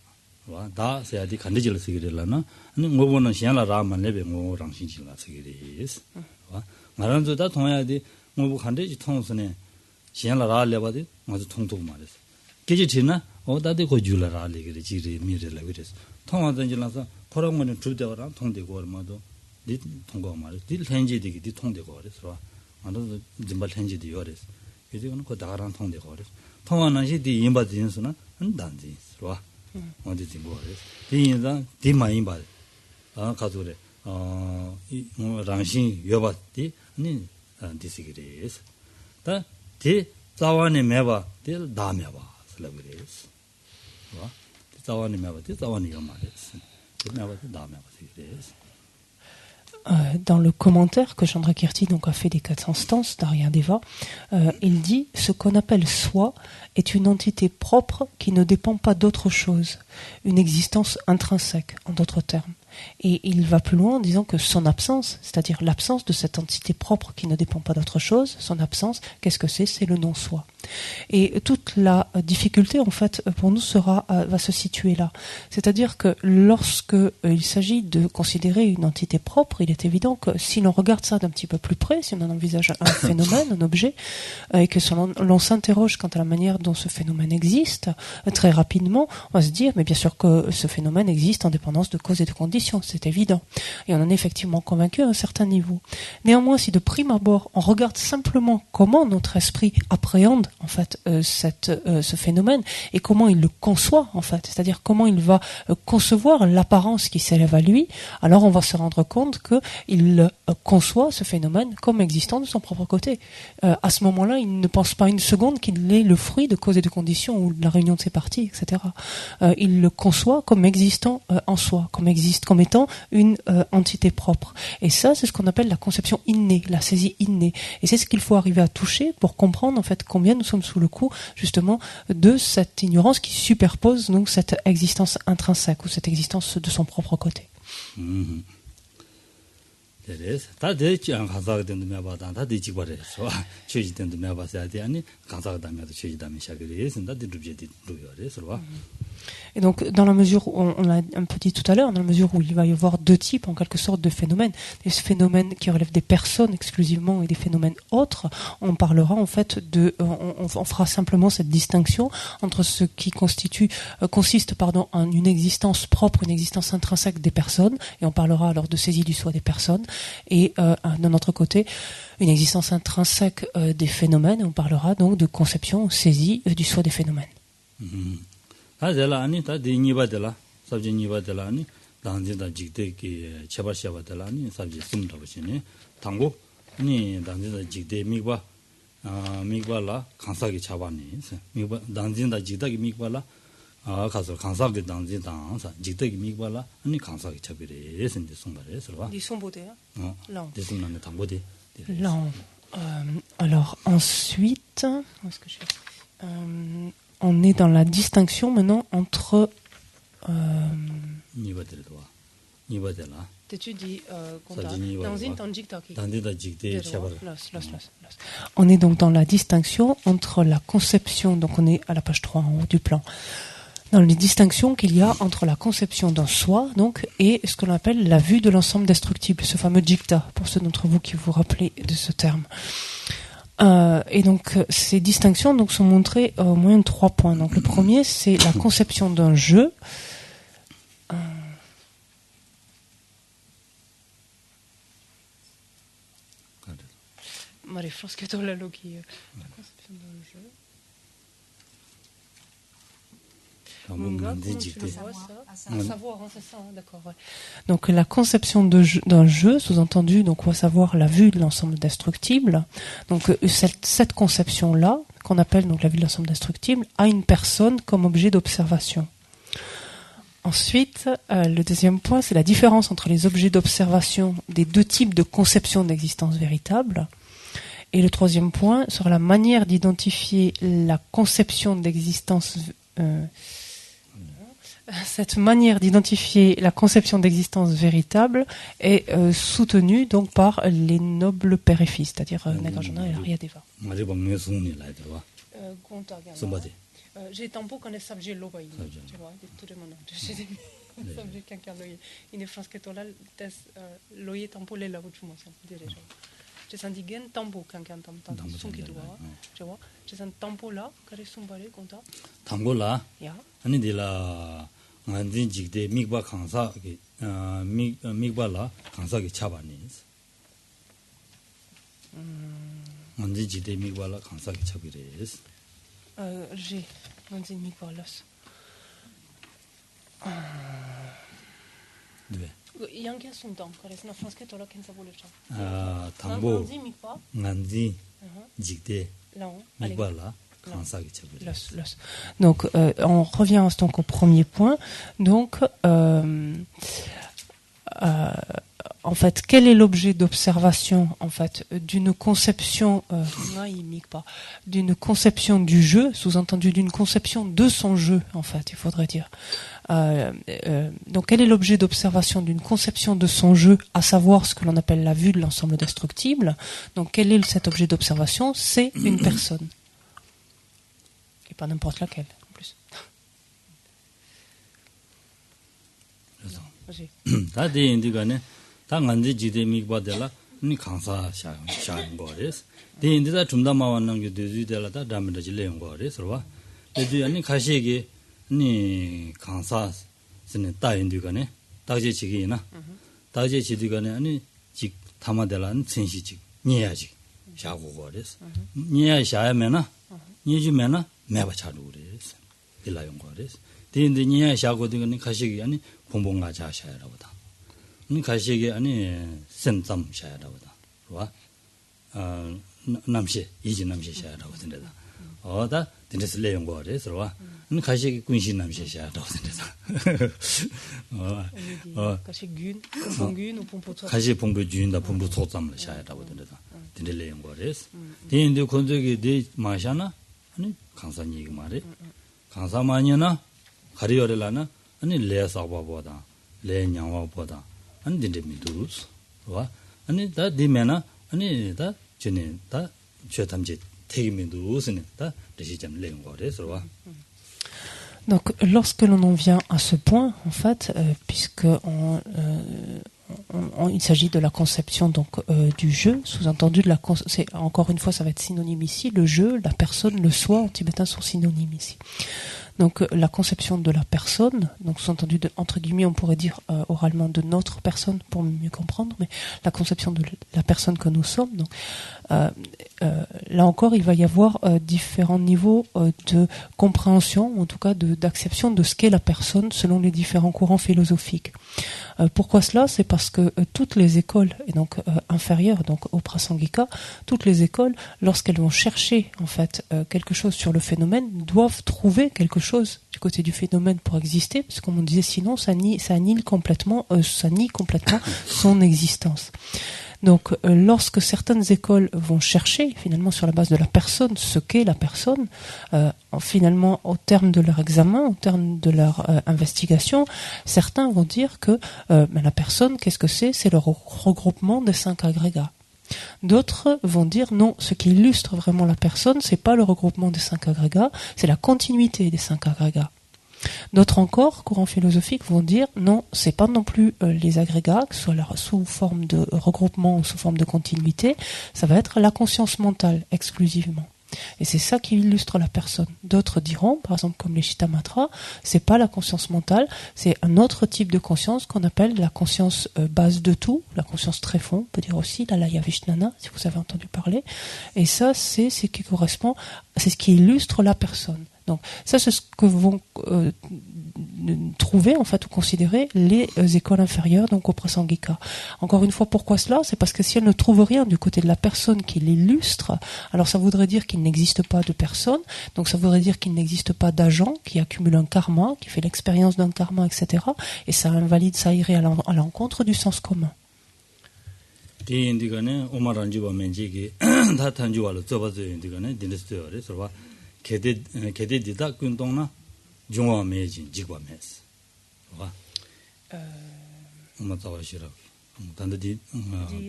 와 다세야디 간디질 쓰기를라나 아니 오보는 시엔라 라마레베 오 랑신질라 쓰기리스 와 말한도 다 통해야지 오보 간디지 통선에 시엔라 라레바디 맞아 통통 말했어 계지지나 다들 고 줄라 라레게 지리 미르라 그랬어 통하던지라서 그런거는 주대어랑 통되고 얼마도 니 통과 말이야. 니 현지되기 니 통되고 그랬어. 아무도 정말 현지되어 그랬어. 그래서 그 다가랑 통되고 그랬어. 통하는 시디 임바진스나 안 단지. 와. 어디지 뭐 그랬어. 디인다 디마인 바. 가족래. 이 랑신 여바디 니 디시그레스. 다디 자원에 매바 디 다매바. 슬라그레스. 와. 자원에 매바 디 자원이 요마레스. 매바 디 다매바 시그레스. Dans le commentaire que Chandra Kirti donc a fait des 4 instances d'Aryadeva, il dit ce qu'on appelle soi est une entité propre qui ne dépend pas d'autre chose, une existence intrinsèque en d'autres termes. Et il va plus loin en disant que son absence, c'est-à-dire l'absence de cette entité propre qui ne dépend pas d'autre chose, son absence, qu'est-ce que c'est? C'est le non-soi. Et toute la difficulté, en fait, pour nous va se situer là. C'est-à-dire que lorsque il s'agit de considérer une entité propre, il est évident que si l'on regarde ça d'un petit peu plus près, si on en envisage un phénomène, un objet, et que l'on s'interroge quant à la manière dont ce phénomène existe, très rapidement, on va se dire, mais bien sûr que ce phénomène existe en dépendance de causes et de conditions. C'est évident. Et on en est effectivement convaincu à un certain niveau. Néanmoins, si de prime abord, on regarde simplement comment notre esprit appréhende, en fait, ce phénomène et comment il le conçoit, en fait, c'est-à-dire comment il va concevoir l'apparence qui s'élève à lui, alors on va se rendre compte qu'il conçoit ce phénomène comme existant de son propre côté. À ce moment-là, il ne pense pas une seconde qu'il est le fruit de causes et de conditions ou de la réunion de ses parties, etc. Il le conçoit comme existant en soi, comme étant une entité propre. Et ça, c'est ce qu'on appelle la conception innée, la saisie innée. Et c'est ce qu'il faut arriver à toucher pour comprendre en fait combien nous sommes sous le coup justement de cette ignorance qui superpose donc cette existence intrinsèque ou cette existence de son propre côté. 다 대치 안 가사가 된다 매바다 다 대치 거래서 취지 된다 매바서 아니 가사가 담에도 취지 담에 시작을 다 드르비디 루요래서 Et donc, dans la mesure où, on l'a un peu dit tout à l'heure, dans la mesure où il va y avoir 2 types, en quelque sorte, de phénomènes, des phénomènes qui relèvent des personnes exclusivement et des phénomènes autres, on parlera en fait on fera simplement cette distinction entre ce qui consiste en une existence propre, une existence intrinsèque des personnes, et on parlera alors de saisie du soi des personnes, et d'un autre côté, une existence intrinsèque des phénomènes, et on parlera donc de conception, saisie du soi des phénomènes. 다들 아니 다 디니바들라 sabji niwa delani dangje da jigde ki chebar shaba delani sabji sumda bachine tango ni dangje da jigde migba la kansa ki chabani migba dangje da jigda ki migba la 가서 강사게 당지 당사 직대기 미발라 아니 강사게 차비래 예선데 송바래 설바 디 송보데야 랑 대송나네 당보데 랑 alors ensuite est-ce que on est dans la distinction maintenant entre 니바들도와 니바들라 tu dis on est donc dans la distinction entre la conception, donc on est à la page 3 en haut du plan, dans les distinctions qu'il y a entre la conception d'un soi donc, et ce qu'on appelle la vue de l'ensemble destructible, ce fameux jikta, pour ceux d'entre vous qui vous rappelez de ce terme. Et donc ces distinctions donc, sont montrées au moins 3 points. Donc, le premier, c'est la conception d'un jeu. La conception d'un jeu. Savoir, c'est ça, d'accord. Ouais. Donc la conception d'un jeu, sous-entendu, donc on va savoir la vue de l'ensemble destructible. Donc cette conception-là, qu'on appelle donc la vue de l'ensemble destructible, a une personne comme objet d'observation. Ensuite, le deuxième point, c'est la différence entre les objets d'observation des 2 types de conception d'existence véritable. Et le troisième point sera la manière d'identifier la conception d'existence cette manière d'identifier la conception d'existence véritable est soutenue donc par les nobles pères et fils, c'est-à-dire Nagarjuna et Aryadeva. J'ai tampo con el subjet loba il tout le monde subjet quelqu'un loye in France que tola tes loye tampo le la uchu mo dire je sens digen tampo quelqu'un tampo son qui doit tu vois je sens tampo là kare sumbare konta tampo là ya ani de la nganjin jigde mikba khangsa ge mikba la khangsa ge chabani nganjin jigde mikba la khangsa ge chabires j'ai nganjin mikba las 네. 양게 순당 그래서 나 프랑스게 돌아 캔사 볼죠. 당보 nganji jigde mikba la khangsa ge chabires. Donc on revient donc au premier point. Donc en fait, quel est l'objet d'observation en fait d'une conception d'une conception du jeu, sous-entendu d'une conception de son jeu en fait, il faudrait dire. Donc quel est l'objet d'observation d'une conception de son jeu, à savoir ce que l'on appelle la vue de l'ensemble destructible. Donc quel est cet objet d'observation? C'est une personne. Et pas n'importe laquelle en plus. 당간지 지대 미바데라 니 강사 샤인 거레스 데인데다 좀다 마완는 게 되지들라다 담르지 레용 거레스 봐 데지 아니 가시게 니 강사 스네 따인디가네 다제 지기나 다제 지디가네 아니 직 타마델란 천시직 니야지 샤고 거레스 니야 샤야메나 니주메나 매바 차루 그레스 일라용 거레스 데인데 니야 샤고 디가네 가시게 아니 봉봉가 자샤야라고다 니 가시게 아니 센점 샤야라고다. 와. 남시 이지 남시 샤야라고 된다. 어다 된데스 레용 거래서 와. 니 가시게 군신 남시 샤야라고 된다. 가시 균, 봉균 봉포 가시 봉부 주인다 봉부 소점을 샤야라고 된다. 된데 레용 거래서. 된데 건적이 네 마샤나 아니 강산이 이거 말해. 강사마니나 가리어rel라나 아니 레사바보다 레냥와보다 아니 딘데미두스 와 아니 다 디메나 아니 다 전에 다 죄담지 태기미두스네 다 대시점 내용 거래서 와. Donc lorsque l'on en vient à ce point en fait puisque il s'agit de la conception donc du jeu, sous-entendu de c'est encore une fois ça va être synonyme ici, le jeu, la personne, le soi en tibétain sont synonymes ici. Donc la conception de la personne, donc sous-entendu entre guillemets on pourrait dire oralement de notre personne pour mieux comprendre, mais la conception de la personne que nous sommes. Donc là encore il va y avoir différents niveaux de compréhension, en tout cas d'acception de ce qu'est la personne selon les différents courants philosophiques. Pourquoi cela? C'est parce que toutes les écoles et donc inférieures, donc au Prasangika, toutes les écoles, lorsqu'elles vont chercher en fait quelque chose sur le phénomène, doivent trouver quelque chose du côté du phénomène pour exister, parce que comme on disait, sinon ça nie complètement son existence. Donc lorsque certaines écoles vont chercher finalement sur la base de la personne ce qu'est la personne, finalement au terme de leur examen, au terme de leur investigation, certains vont dire que la personne, qu'est-ce que c'est? C'est le regroupement des 5 agrégats. D'autres vont dire non, ce qui illustre vraiment la personne, c'est pas le regroupement des 5 agrégats, c'est la continuité des 5 agrégats. D'autres encore, courants philosophiques, vont dire non, c'est pas non plus les agrégats, que ce soit sous forme de regroupement ou sous forme de continuité, ça va être la conscience mentale exclusivement. Et c'est ça qui illustre la personne. D'autres diront, par exemple comme les Chittamatra, c'est pas la conscience mentale, c'est un autre type de conscience qu'on appelle la conscience base de tout, la conscience très fond, on peut dire aussi la Laya Vishnana, si vous avez entendu parler. Et ça, c'est ce qui correspond, c'est ce qui illustre la personne. Donc ça, c'est ce que vont trouver en fait ou considérer les écoles inférieures, donc au Prasangika. Encore une fois, pourquoi cela? C'est parce que si elles ne trouvent rien du côté de la personne qui l'illustre, alors ça voudrait dire qu'il n'existe pas de personne, donc ça voudrait dire qu'il n'existe pas d'agent qui accumule un karma, qui fait l'expérience d'un karma, etc. Et ça invalide, ça irait à l'encontre du sens commun. 개대 디다 군동나 중화 매진 직과 매스 와 엄마 자와시라 단데디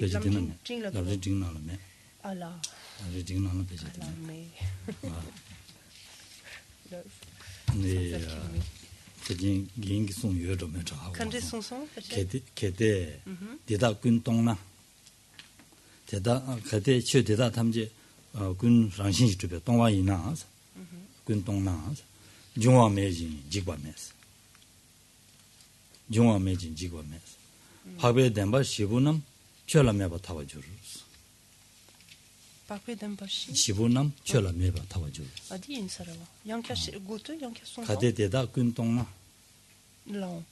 베지디는 나를 징나는 Allah. 나를 징나는 베지디는 네 그진 개인기 송여 좀 해줘 하고 Quand j'ai son son, 개대 대다 군동나 대다 개대 최 대다 탐지 군 랑신시 주변 동화이나 군동나 중화 매진 직관매스 중화 매진 직관매스 파베 덴바 시부남 철라메바 타와주르 Parfait d'un bachi. 시부남 철라메바 타와주르 Adi insarava. Yanka goûte, yanka son. 가대 대다 군동나 Là.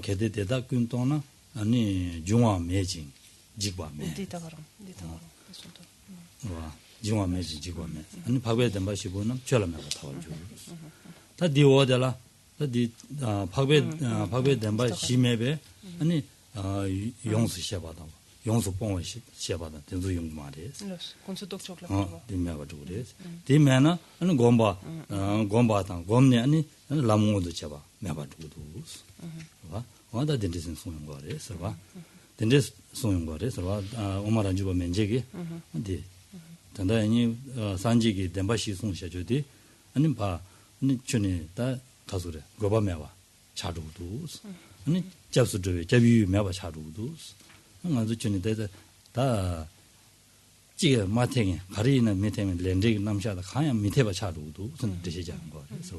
개대 대다 군동나 아니 중화 매진 직관매 Détavaran. 와 중화 매진 직관매 아니 파베 덴바 시부남 철라메바 타와주르 다 디오데라 디 파베 덴바 시메베 아니 용수 셔바다 용수 봉을 셔바다 된수 용 말이에요. Quand docteur là. 디메가 주고래. 디메나 아니 곰바당 곰네 아니 라몽도 셔바 메바 주고도. 와 와다 된데선 소용 거래. 서바 된데 소용 거래. 서바 오마란 주바 면제기. 디 단다니 산지기 덴바시 송셔주디 아니 바 아니 춘이 다 가수래. 고바메와 차루도. 아니 잡수저에 잡이 메바 차루도. 아주 춘이 다 지게 마탱이 가리는 밑에면 렌데기 남샤다 가야 밑에바 차루도 무슨 뜻이지 않은 거래서.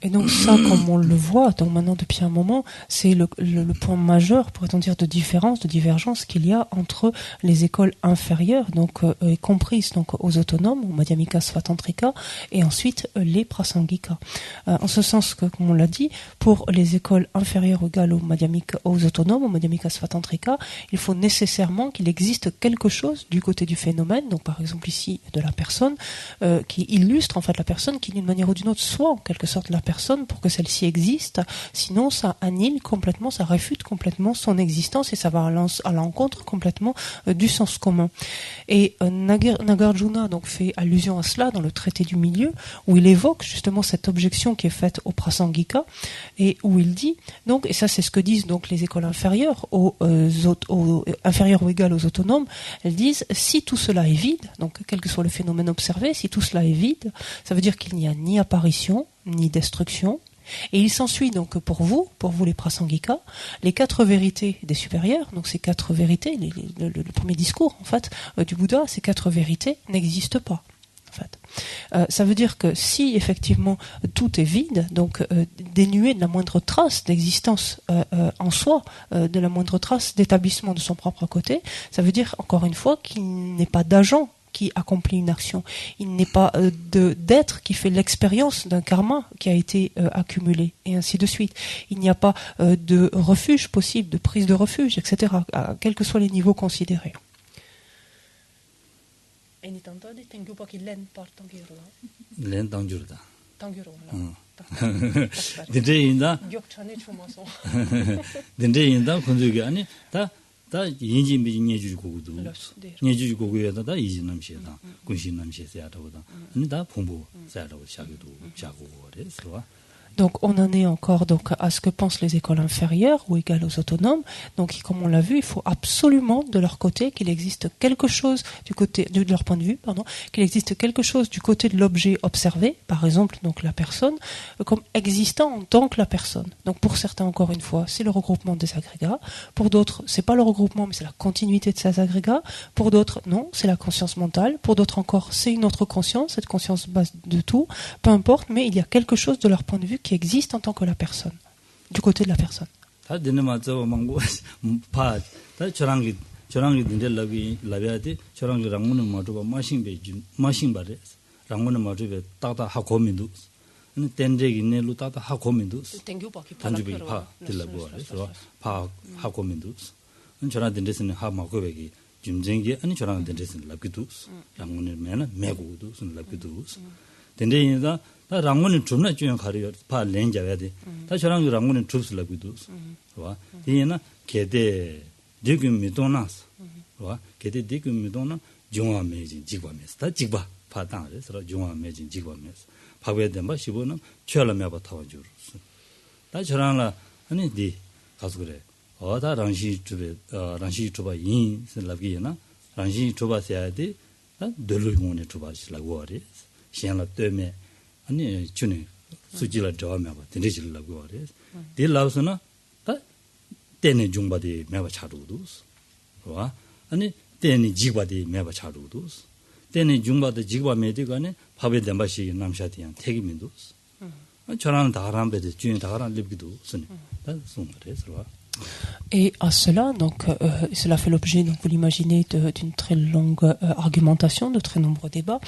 Et donc ça, comme on le voit, donc maintenant depuis un moment, c'est le point majeur, pourrait-on dire, de différence, de divergence qu'il y a entre les écoles inférieures, donc comprises donc aux autonomes, aux Madhyamika Svatantrika, et ensuite les Prasangika. En ce sens que, comme on l'a dit, pour les écoles inférieures égales aux autonomes, aux Madhyamika Svatantrika, il faut nécessairement qu'il existe quelque chose du côté du phénomène, donc par exemple ici de la personne, qui illustre en fait la personne, qui d'une manière ou d'une autre soit en quelque sorte la personne pour que celle-ci existe, sinon ça annule complètement, ça réfute complètement son existence et ça va à l'encontre complètement du sens commun. Et Nagarjuna donc fait allusion à cela dans le traité du milieu où il évoque justement cette objection qui est faite au Prasangika et où il dit donc, et ça c'est ce que disent donc les écoles inférieures inférieures ou égales aux autonomes, elles disent si tout cela est vide, donc quel que soit le phénomène observé, si tout cela est vide, ça veut dire qu'il n'y a ni apparition ni destruction. Et il s'ensuit donc pour vous les Prasangika, les 4 vérités des supérieurs, donc ces 4 vérités, le premier discours en fait du Bouddha, ces 4 vérités n'existent pas. En fait. Ça veut dire que si effectivement tout est vide, donc dénué de la moindre trace d'existence en soi, de la moindre trace d'établissement de son propre côté, ça veut dire encore une fois qu'il n'est pas d'agent qui accomplit une action. Il n'est pas d'être qui fait l'expérience d'un karma qui a été accumulé, et ainsi de suite. Il n'y a pas de refuge possible, de prise de refuge, etc., quels que soient les niveaux considérés. 다 인지 미니지 고고도 니지 고고에다 다 이지 남시다 군신 남시세야도다 아니 다 공부 세야도 샤기도 샤고 그래서 Donc on en est encore donc à ce que pensent les écoles inférieures ou égales aux autonomes. Donc comme on l'a vu, il faut absolument de leur côté qu'il existe quelque chose du côté de leur point de vue, qu'il existe quelque chose du côté de l'objet observé, par exemple donc la personne, comme existant en tant que la personne. Donc pour certains encore une fois, c'est le regroupement des agrégats. Pour d'autres, c'est pas le regroupement, mais c'est la continuité de ces agrégats. Pour d'autres, non, c'est la conscience mentale. Pour d'autres encore, c'est une autre conscience, cette conscience base de tout. Peu importe, mais il y a quelque chose de leur point de vue qui existe en tant que la personne, du côté de la personne. 다 랑문은 좀나 주연 가려 파 렌자야 돼. 다 저랑 랑문은 줍슬라고도. 와. 이에나 게데 디금 미도나스. 와. 게데 디금 미도나 중화 매진 지과메스. 다 지과. 파당을 서로 중앙 매진 지고면서 파괴 된바 시보는 취하려면 타와 줄. 다 저랑라 아니 디 가서 그래. 어다 랑시 주베 랑시 주바 인 슬라기나 랑시 주바셔야 돼. 늘로 용원에 주바시라고 하래. 시행라 때문에 아니 주네 수지를 저하면 봐. 되지라고 하래. 디 라우스나 다 때는 중바디 매바 차루도. 와 아니 때는 지바디 매바 차루도. 때는 중바디 지바 매디가네 밥에 담바시 남샤디한 태기민도. 저랑 다른 배들 주인 다른 lib기도 쓰네. 다 송그래서. Et à cela, donc, cela fait l'objet, donc vous l'imaginez, d'une très longue argumentation, de très nombreux débats.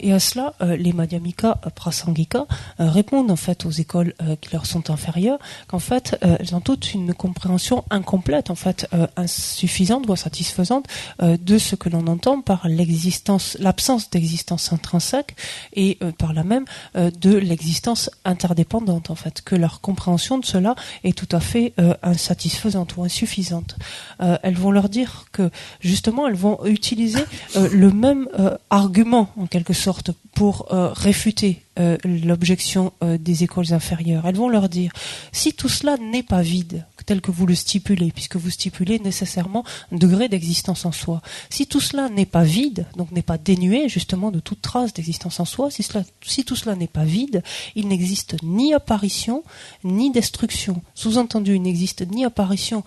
Et à cela, les Madhyamika Prasangika répondent en fait aux écoles qui leur sont inférieures, qu'en fait, elles ont toutes une compréhension incomplète, en fait, insuffisante ou insatisfaisante de ce que l'on entend par l'absence d'existence intrinsèque et par là même de l'existence interdépendante, en fait, que leur compréhension de cela est tout à fait insatisfaisante ou insuffisante. Elles vont leur dire que justement elles vont utiliser le même argument en quelque sorte pour réfuter l'objection des écoles inférieures. Elles vont leur dire, si tout cela n'est pas vide, tel que vous le stipulez, puisque vous stipulez nécessairement un degré d'existence en soi, si tout cela n'est pas vide, donc n'est pas dénué justement de toute trace d'existence en soi, si tout cela n'est pas vide, il n'existe ni apparition, ni destruction. Sous-entendu, il n'existe ni apparition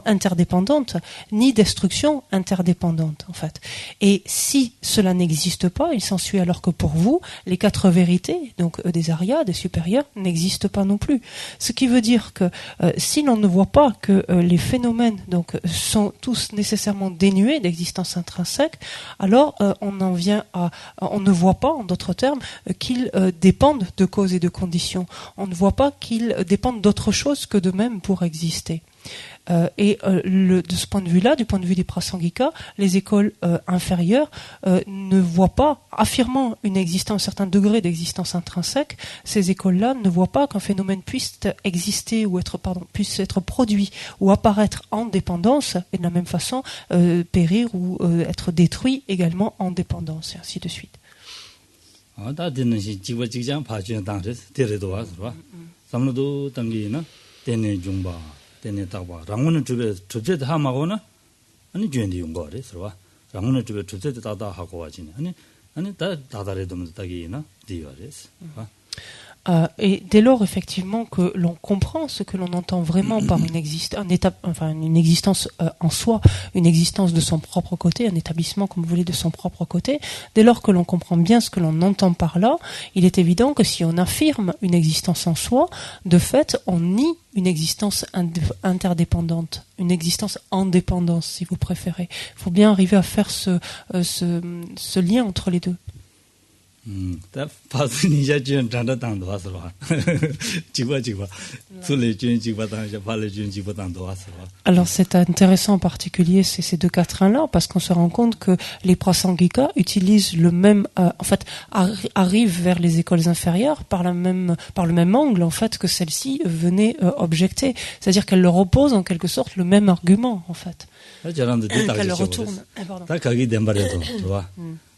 interdépendante, ni destruction interdépendante, en fait. Et si cela n'existe pas, il s'ensuit alors que pour vous, les quatre vérités, donc des Aryas, des supérieurs, n'existent pas non plus. Ce qui veut dire que si l'on ne voit pas que les phénomènes donc sont tous nécessairement dénués d'existence intrinsèque, alors on ne voit pas, en d'autres termes, qu'ils dépendent de causes et de conditions. On ne voit pas qu'ils dépendent d'autre chose que d'eux-mêmes pour exister. De ce point de vue-là, du point de vue des Prasangika, les écoles inférieures ne voient pas, affirmant un certain degré d'existence intrinsèque, ces écoles-là ne voient pas qu'un phénomène puisse exister ou puisse être produit ou apparaître en dépendance et de la même façon périr ou être détruit également en dépendance, et ainsi de suite. 때네 딱봐 랑원은 주베 주제도 하마고나 아니 주연이 용거래 서와 랑원은 주베 주제도 다다 하고 와지네 아니 다다래도 딱이나 디어레스 Et dès lors, effectivement, que l'on comprend ce que l'on entend vraiment par une existence en soi, une existence de son propre côté, un établissement, comme vous voulez, de son propre côté, dès lors que l'on comprend bien ce que l'on entend par là, il est évident que si on affirme une existence en soi, de fait, on nie une existence interdépendante, une existence en dépendance, si vous préférez. Il faut bien arriver à faire ce lien entre les deux. 다 파스니자 준 단다당도 와서와 지바 술레 준 지바당자 발레 준 지바당도 와서와. Alors c'est intéressant en particulier ces deux quatrains-là parce qu'on se rend compte que les Prasangika utilisent le même arrivent vers les écoles inférieures par le même angle en fait que celles-ci venaient objecter, c'est-à-dire qu'elles leur opposent en quelque sorte le même argument en fait. Qu'elles le retournent. 다 가기 된바래도 좋아.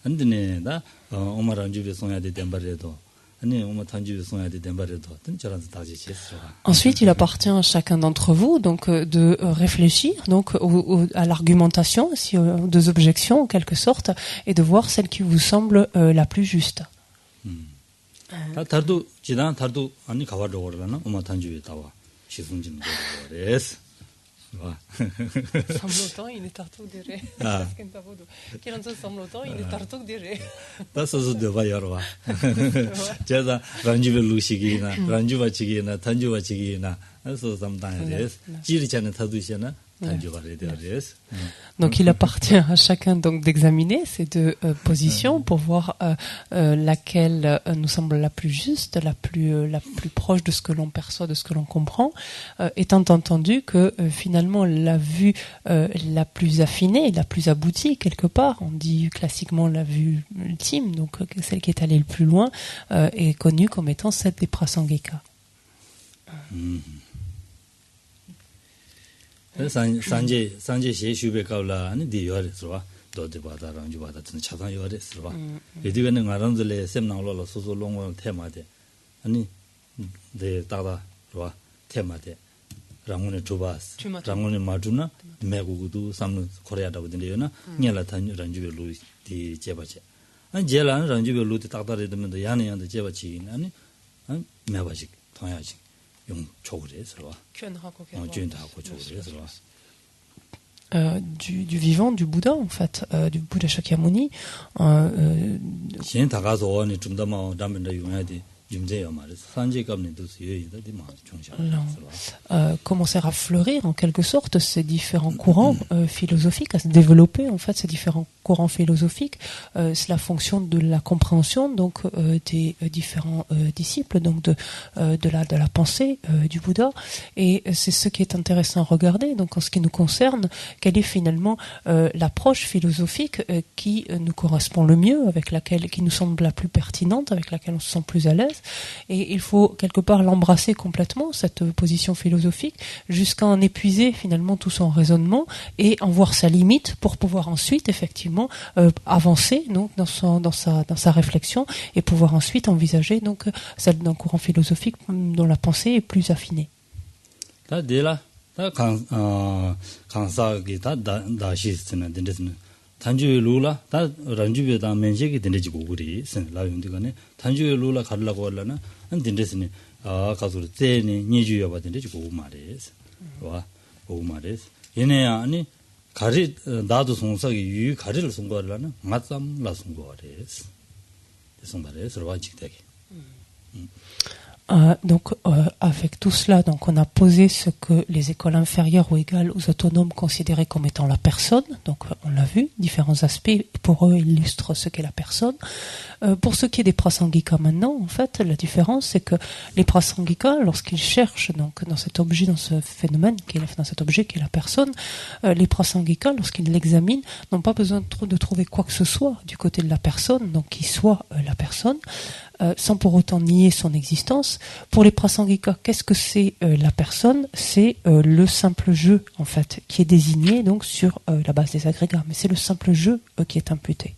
근데 나 오마랑 집에 송야 돼 된바래도 아니 오마 탄집에 송야 돼 된바래도 저런서 다지 지었어. Ensuite, il appartient à chacun d'entre vous donc de réfléchir donc à l'argumentation, aux deux objections en quelque sorte, et de voir celle qui vous semble la plus juste. 다도 지난 다도 아니 가와로 오라나 오마 탄집에 다와 시승진 거래스. Semblotant, il est tartuk dire. Qu'il en soit semblotant, il est tartuk dire. Ça se doit y avoir. 제가 란주베 루시기나 란주바 지기나 탄주바 지기나 그래서 sometimes 지리잖아 타두시나 탄주바래 되어레스. Donc il appartient à chacun donc d'examiner ces deux positions pour voir laquelle nous semble la plus juste, la plus proche de ce que l'on perçoit, de ce que l'on comprend, étant entendu que finalement la vue la plus affinée, la plus aboutie quelque part, on dit classiquement la vue ultime, donc celle qui est allée le plus loin, est connue comme étant celle des Prasangika. 산제 시슈베 가울라 아니 디요레스와 도데 바다 랑주 바다 전 차상 요래 쓰바 이디가는 가랑들에 셈나올로 소소롱을 테마데 아니 네 따다 와 테마데 랑문에 줘바스 랑문에 마주나 메고도 삼는 코리아다 보던데요나 녀라 탄 랑주베 루디 제바제 아니 제란 랑주베 루디 따다래 되면도 야네한테 제바지 아니 메바직 통야직 용 초그래서 와 준하고 초그래서 와 du vivant du Bouddha en fait du Bouddha Shakyamuni commencer à fleurir en quelque sorte ces différents courants philosophiques, à se développer en fait ces différents courants philosophiques. Cela fonctionne de la compréhension donc des différents disciples donc de la pensée du Bouddha, et c'est ce qui est intéressant à regarder donc en ce qui nous concerne, quelle est finalement l'approche philosophique qui nous correspond le mieux, avec laquelle qui nous semble la plus pertinente, avec laquelle on se sent plus à l'aise. Et il faut quelque part l'embrasser complètement, cette position philosophique, jusqu'à en épuiser finalement tout son raisonnement et en voir sa limite pour pouvoir ensuite effectivement avancer donc dans sa réflexion et pouvoir ensuite envisager donc celle d'un courant philosophique dont la pensée est plus affinée. 단주의 룰라 다 란주베다 면적이 된지 고구리 선 라용디가네 단주의 룰라 가려고 하려나 안 된데스니 가서 때니 니주여 받는지 고구 말이스 와 고구 말이스 얘네야 아니 가리 나도 송사기 유 가리를 송거하려나 맞삼 라 송거하레스 송바레스 와 직대기 Avec tout cela, donc on a posé ce que les écoles inférieures ou égales aux autonomes considéraient comme étant la personne. Donc on l'a vu, différents aspects pour eux illustrent ce qu'est la personne. Pour ce qui est des prasangika maintenant, en fait, la différence c'est que les prasangika, lorsqu'ils cherchent donc dans cet objet, dans ce phénomène, dans cet objet qui est la personne, les prasangika, lorsqu'ils l'examinent, n'ont pas besoin de trouver quoi que ce soit du côté de la personne, donc qui soit la personne. Sans pour autant nier son existence. Pour les prasangika, qu'est-ce que c'est la personne? C'est le simple jeu, en fait, qui est désigné donc sur la base des agrégats. Mais c'est le simple jeu qui est imputé.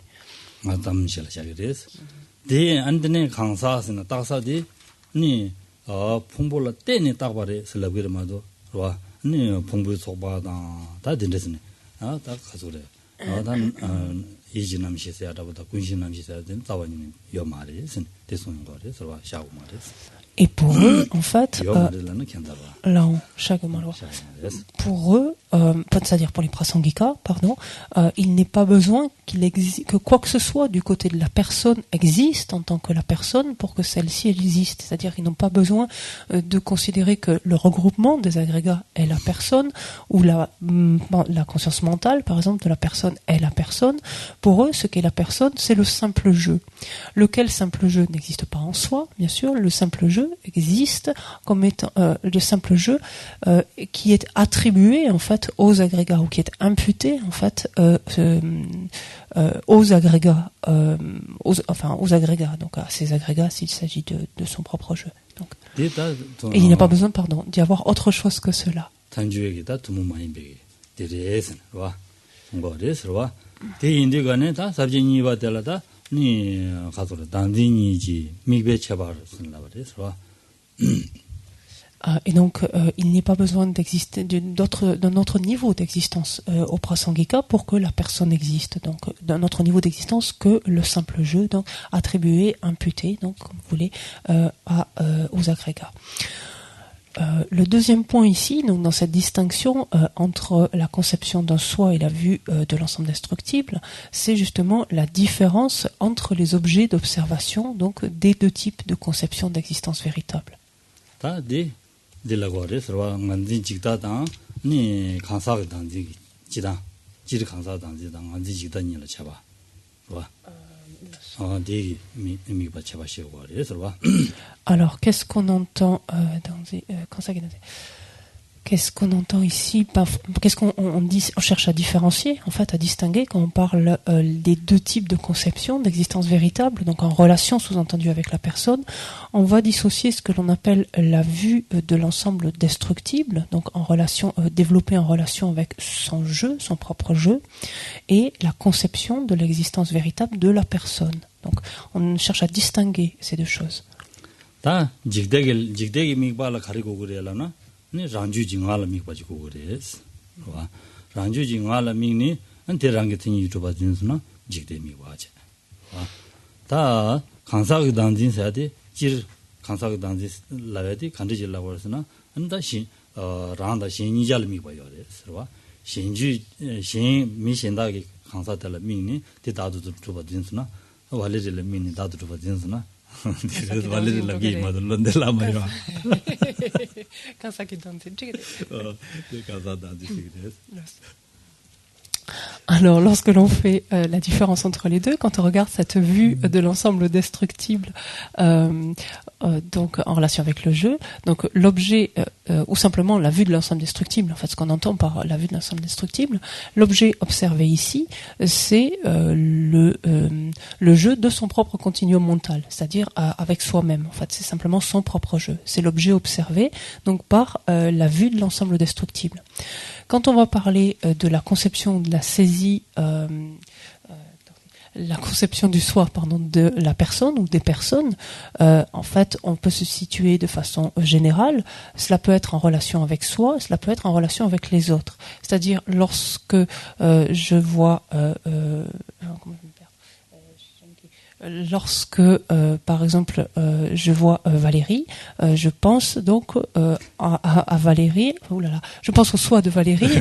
Et pour eux, en fait, pour eux, c'est-à-dire pour les prasangika, il n'est pas besoin que quoi que ce soit du côté de la personne existe en tant que la personne pour que celle-ci existe. C'est-à-dire qu'ils n'ont pas besoin de considérer que le regroupement des agrégats est la personne, ou la conscience mentale, par exemple, de la personne est la personne. Pour eux, ce qu'est la personne, c'est le simple jeu. Lequel simple jeu n'existe pas en soi, bien sûr. Le simple jeu existe comme étant le simple jeu qui est attribué en fait aux agrégats, ou qui est imputé en fait aux agrégats, aux agrégats, donc à ces agrégats s'il s'agit de son propre jeu. Donc, et il n'y a pas besoin, d'y avoir autre chose que cela. Et donc, il n'est pas besoin d'exister d'un autre niveau d'existence au prasangika pour que la personne existe. Donc, d'un autre niveau d'existence que le simple jeu, donc attribué, imputé, donc comme vous voulez, aux agrégats. Le deuxième point ici, donc dans cette distinction entre la conception d'un soi et la vue de l'ensemble destructible, c'est justement la différence entre les objets d'observation, donc des deux types de conception d'existence véritable. Alors, qu'est-ce qu'on entend dans Qu'est-ce qu'on entend ici? Qu'est-ce qu'on dit? On cherche à différencier, en fait, à distinguer quand on parle des deux types de conception d'existence véritable, donc en relation sous-entendue avec la personne. On va dissocier ce que l'on appelle la vue de l'ensemble destructible, donc en relation, développée en relation avec son jeu, son propre jeu, et la conception de l'existence véritable de la personne. Donc, on cherche à distinguer ces deux choses. 다 직대기 미발라 가리고 그래라나 네 란주지 ngala 미바지고 그래스 와 란주지 ngala 미니 안테랑게 팅이 좀 봐진스나 직대 미바지 와다 강사기 단진사데 질 강사기 단진 라베디 간지질라고 그러스나 안다신 란다 신이잘 미바요레스 와 신주 신 미신다기 강사들 미니 대다도 좀 봐진스나 와레질 미니 다도 좀 봐진스나 그래서 말을 라기 마들런데 라마요. 간사기 단지 찍게. 간사 단지 찍게. Alors, lorsque l'on fait la différence entre les deux, quand on regarde cette vue de l'ensemble destructible, donc en relation avec le jeu, donc l'objet, ou simplement la vue de l'ensemble destructible, en fait, ce qu'on entend par la vue de l'ensemble destructible, l'objet observé ici, c'est le jeu de son propre continuum mental, c'est-à-dire avec soi-même. En fait, c'est simplement son propre jeu. C'est l'objet observé, donc par la vue de l'ensemble destructible. Quand on va parler de la conception de la saisie, la conception du soi, de la personne ou des personnes, en fait, on peut se situer de façon générale. Cela peut être en relation avec soi, cela peut être en relation avec les autres. C'est-à-dire lorsque je vois, lorsque, par exemple, je vois Valérie, je pense donc à Valérie. Oh là là, je pense au soi de Valérie.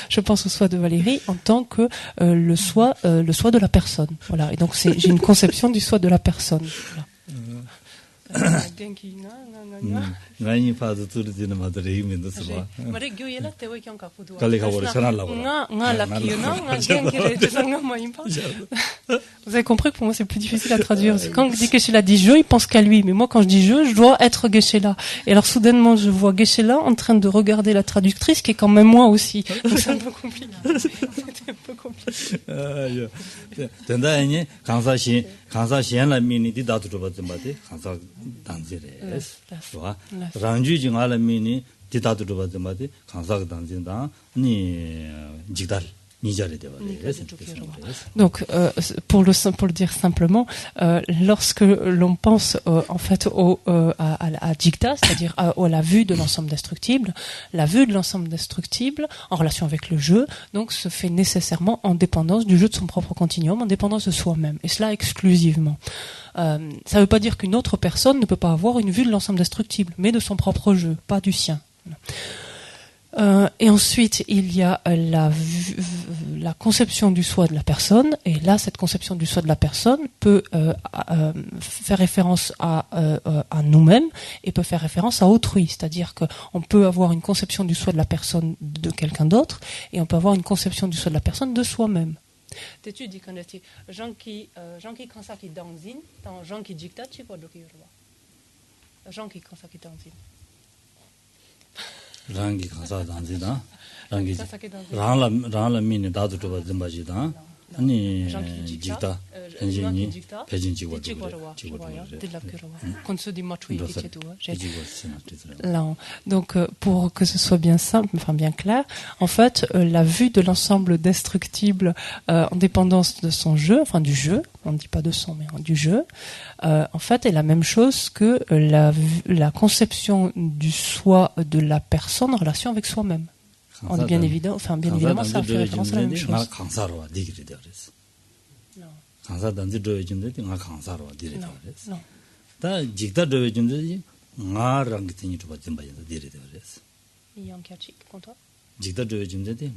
Je pense au soi de Valérie en tant que le soi de la personne. Voilà. Et donc j'ai une conception du soi de la personne. Voilà. 많이 봐도 들으지는 마들에 힘인도 봐. Vous avez compris que pour moi c'est plus difficile à traduire. Parce que quand Geshe-la dit je, il pense qu'à lui. Mais moi quand je dis je dois être Geshe-la. Et alors soudainement je vois Geshe-la en train de regarder la traductrice qui est quand même moi aussi. Donc c'est un peu compliqué. C'était un peu compliqué. 된다니 강사시엔라 미니디 다도 받던바데 강사 단지레스 와 란주지 ngala mini 디다도 받던바데 강사 단진다 니 직달 Donc, pour le dire simplement, lorsque l'on pense en fait à Jigta, c'est-à-dire à la vue de l'ensemble destructible, la vue de l'ensemble destructible en relation avec le jeu, donc se fait nécessairement en dépendance du jeu de son propre continuum, en dépendance de soi-même, et cela exclusivement. Ça ne veut pas dire qu'une autre personne ne peut pas avoir une vue de l'ensemble destructible, mais de son propre jeu, pas du sien. Et ensuite, il y a la conception du soi de la personne. Et là, cette conception du soi de la personne peut faire référence à nous-mêmes et peut faire référence à autrui. C'est-à-dire qu'on peut avoir une conception du soi de la personne de quelqu'un d'autre et on peut avoir une conception du soi de la personne de soi-même. Tu dis qu'on était gens qui quand ça qui dansent, dans gens qui dictent, tu vois, gens qui quand ça qui dansent. 랑기 가사 단지다 랑기 랑라 미니 다도 좀 받지다 아니 직다 현진이 배진지고 donc pour que ce soit bien simple, enfin bien clair, en fait la vue de l'ensemble destructible en dépendance de son jeu, enfin du jeu, on ne dit pas de son mais du jeu, en fait est la même chose que la conception du soi de la personne en relation avec soi-même. On est bien évidemment, ça fait référence à la même chose. Non. 다 직다 되어진데 나랑 같은 거 좀 봐야 돼. 그래서. 직다 되어진데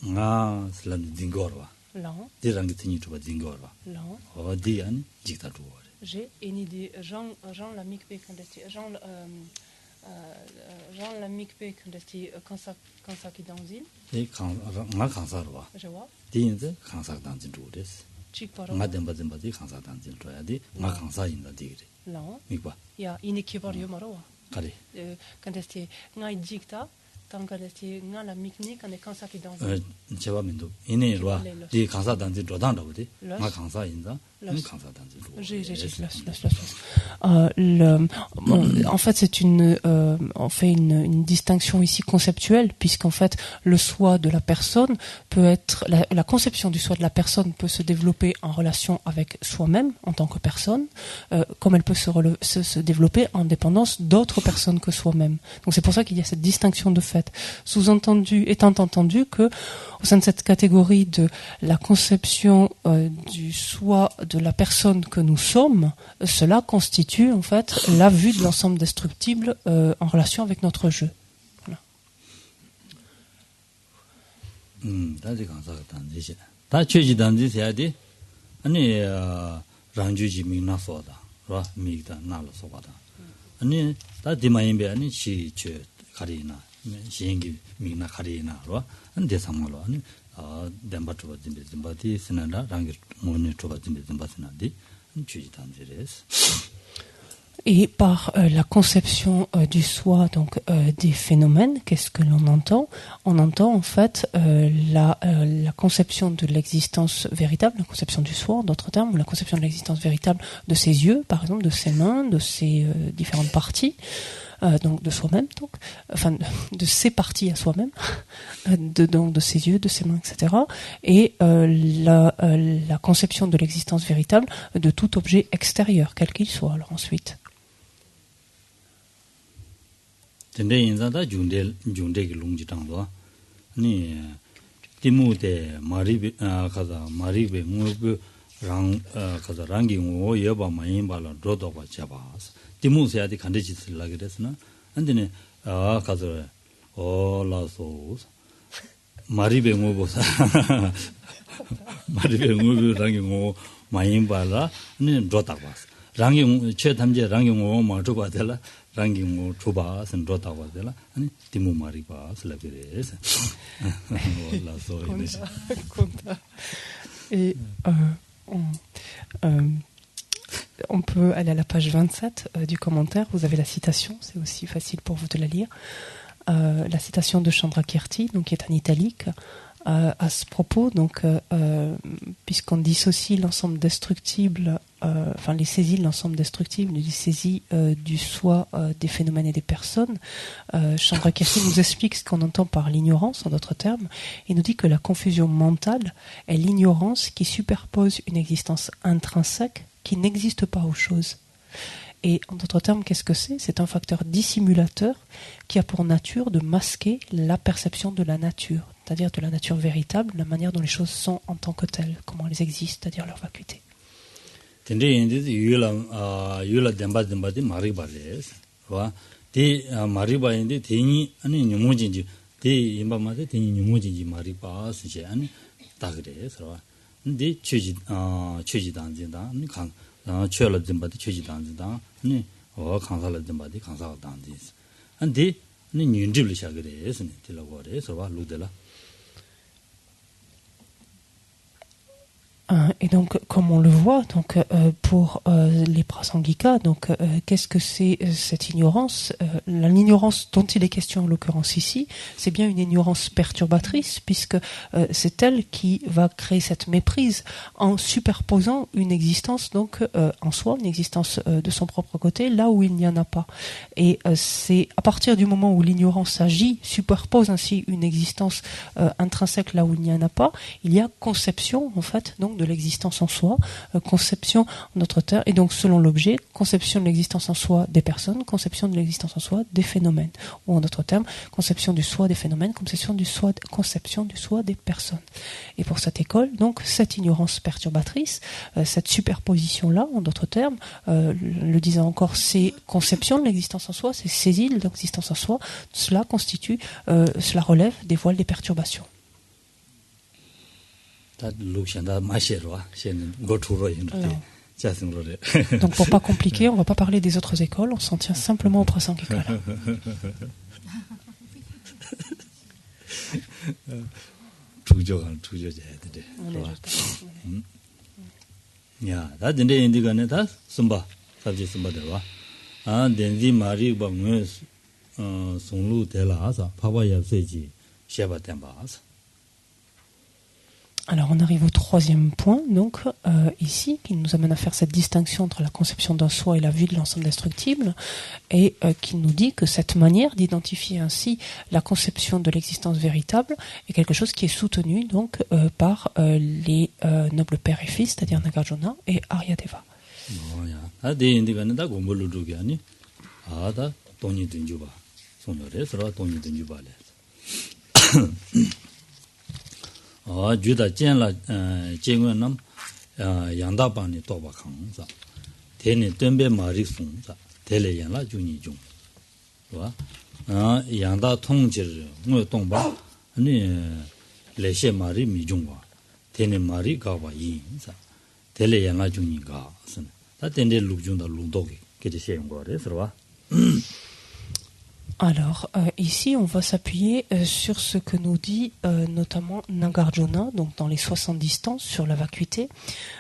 나 슬람 딩거와. 디랑 같은 거 딩거와. 어디 아니 직다 줘. J'ai une idée. Jean Lamique Jean Lamique quand ça qui dans une. 이 강사로. Je vois. 디인데 강사 단진 줘です. 나 덴바디 강사 단진 줘야 돼. 나 강사인다 디그래. Non. 미봐. 야, 이니키버리오 말어. 가리. Quand est-ce que dicta tant que la mikni quand est ça qui dans 제가 민도 이내로 이 강사 단지 조단다 보디 마 강사 인자 강사 단지 en fait on fait une distinction ici conceptuelle puisqu'en fait le soi de la personne peut être la conception du soi de la personne peut se développer en relation avec soi-même en tant que personne comme elle peut se développer en dépendance d'autres personnes que soi-même. Donc c'est pour ça qu'il y a cette distinction de fait. Sous-entendu, étant entendu que au sein de cette catégorie de la conception du soi de la personne que nous sommes, cela constitue en fait la vue de l'ensemble destructible en relation avec notre jeu. Voilà. 시행기 미나 카리나로 안데 상말로 덴바 쪽 덴바디 스나다 랑게 모니 쪽 덴바스나디 주지단지레스. Et par la conception du soi, donc des phénomènes, qu'est-ce que l'on entend? On entend en fait la conception de l'existence véritable, la conception du soi, en d'autres termes, ou la conception de l'existence véritable de ses yeux, par exemple, de ses mains, de ses différentes parties. Donc de soi-même, donc, enfin de ses parties à soi-même, donc de ses yeux, de ses mains, etc. Et la conception de l'existence véritable de tout objet extérieur, quel qu'il soit. Alors ensuite. 디무세야디 간데지스 라게데스나 안데네 가서 라소 마리베 모보사 마리베 모보 랑이고 마임발라 네 로타바스 랑이 최담제 랑이고 마토바텔라 랑이고 초바스 로타바텔라 아니 디무 마리바스 라게데스 라소 conta et on peut aller à la page 27 du commentaire, vous avez la citation, c'est aussi facile pour vous de la lire. La citation de Chandrakirti, donc qui est en italique, à ce propos, donc puisqu'on dissocie l'ensemble destructible, enfin les saisies de l'ensemble destructible, les saisies du soi des phénomènes et des personnes, Chandrakirti nous explique ce qu'on entend par l'ignorance, en d'autres termes, et nous dit que la confusion mentale est l'ignorance qui superpose une existence intrinsèque qui n'existe pas aux choses. Et en d'autres termes, qu'est-ce que c'est? C'est un facteur dissimulateur qui a pour nature de masquer la perception de la nature, c'est-à-dire de la nature véritable, la manière dont les choses sont en tant que telles, comment elles existent, c'est-à-dire leur vacuité. 최를 좀 최지단지다 네 강사를 좀 강사단지 안데 네 윤집을 시작해서 되라고 그래서 봐 루데라. Et donc, comme on le voit, donc pour les prasangika, donc qu'est-ce que c'est cette ignorance? L'ignorance dont il est question en l'occurrence ici, c'est bien une ignorance perturbatrice, puisque c'est elle qui va créer cette méprise en superposant une existence donc en soi, une existence de son propre côté, là où il n'y en a pas. Et c'est à partir du moment où l'ignorance agit, superpose ainsi une existence intrinsèque là où il n'y en a pas, il y a conception en fait donc de l'existence en soi, conception en d'autres termes, et donc selon l'objet, conception de l'existence en soi des personnes, conception de l'existence en soi des phénomènes, ou en d'autres termes, conception du soi des phénomènes, conception du soi des personnes. Et pour cette école, donc cette ignorance perturbatrice, cette superposition-là, en d'autres termes, le disant encore, ces conceptions de l'existence en soi, ces saisies de l'existence en soi, cela constitue, cela relève des voiles des perturbations. Donc pour pas compliquer, on va pas parler des autres écoles, on s'en tient simplement au Prasangika. denzi mari ba ngwe songlu de la sa papa ya seji sheba temba sa. Alors on arrive au troisième point, donc ici, qui nous amène à faire cette distinction entre la conception d'un soi et la vue de l'ensemble destructible, et qui nous dit que cette manière d'identifier ainsi la conception de l'existence véritable est quelque chose qui est soutenu donc par les nobles pères et fils, c'est-à-dire Nagarjuna et Aryadeva. 주다 젠라 쟁원남 양다반이 도박항사 대니 덤베 마리송사 대레양라 중이중 와 양다 통지를 뭐 동바 아니 레셰 마리 미중과 대니 마리 가바 인사 대레양라 중이가 선 다텐데 룩중다 룩도게 그게 시행 거래서 Alors, ici, on va s'appuyer sur ce que nous dit notamment Nagarjuna, donc dans les 70 stances sur la vacuité.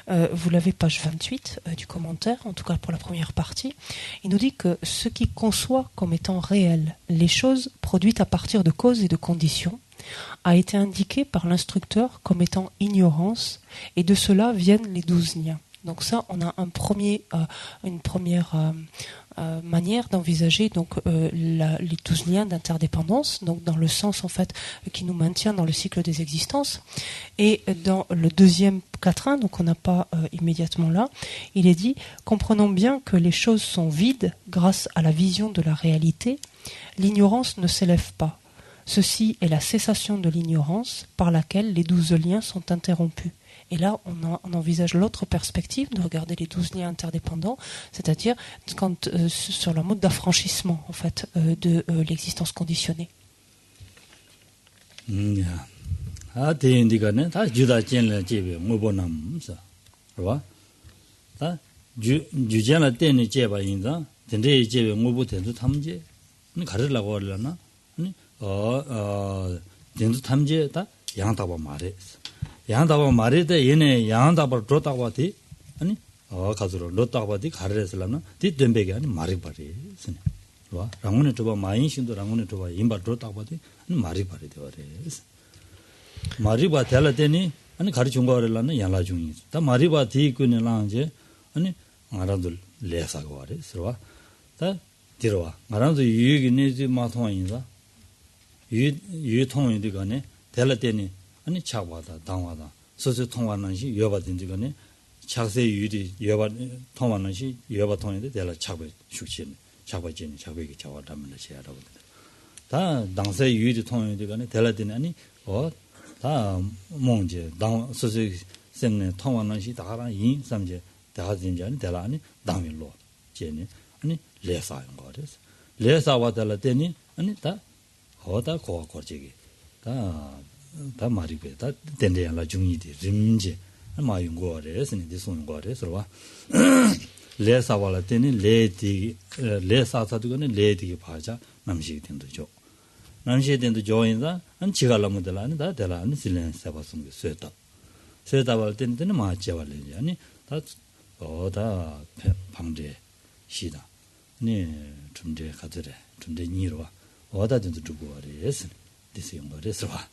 Vous l'avez page 28 du commentaire, en tout cas pour la première partie. Il nous dit que ce qui conçoit comme étant réel les choses produites à partir de causes et de conditions a été indiqué par l'instructeur comme étant ignorance, et de cela viennent les 12 liens. Donc ça, on a une première manière d'envisager donc les 12 liens d'interdépendance, donc dans le sens en fait qui nous maintient dans le cycle des existences. Et dans le deuxième quatrain, donc on n'a pas immédiatement là, il est dit: comprenons bien que les choses sont vides grâce à la vision de la réalité. L'ignorance ne s'élève pas. Ceci est la cessation de l'ignorance par laquelle les 12 liens sont interrompus. Et là, on envisage l'autre perspective de regarder les 12 liens interdépendants, c'est-à-dire sur le mode d'affranchissement en fait de l'existence conditionnée. 양다바 말에다 얘네 양다바 줬다고디 아니 가서로 롯다고디 가르래서라나 뒤된배게 아니 말이 버리 스네 와 랑문에 줘봐 마인신도 랑문에 줘봐 임바 줬다고디 아니 말이 버리 되어래 말이 봐 될라더니 아니 가르친 거라는 양라 중이 다 말이 봐 뒤꾸네 랑제 아니 알아들 레사고 와래 서와 다 뒤로와 알아도 유익이네 마통인자 유통인데 간에 될라더니 아니 차와다 당와다 소소 통화는 시 여바든지 간에 차세 유리 여바 통화는 시 여바 통인데 내가 차고 숙신 차고진 차고기 차와다면 해야라고 다 당세 유리 통인데 간에 될라더니 아니 다 몽제 당 소소 생내 통화는 시 다랑 인 삼제 다진지 아니 될라 아니 당일로 제니 아니 레사인 거래서 레사와 될라더니 아니 다 어다 고고지기 다 말이게 다 된대야라 중이디 림제 마용 거래스니 디손 거래서와 레사발라 때니 레디 레사사도는 레디 바자 남식이 된도죠 남식이 된도 조인다 안 지갈라모들라는 다 될라는 실렌스 바송게 쇠다 발 때는 마치발레지 아니 다 어다 방제 시다 네 좀제 가들에 좀제 니로와 어다 된도 두고 거래스 디스용 거래서와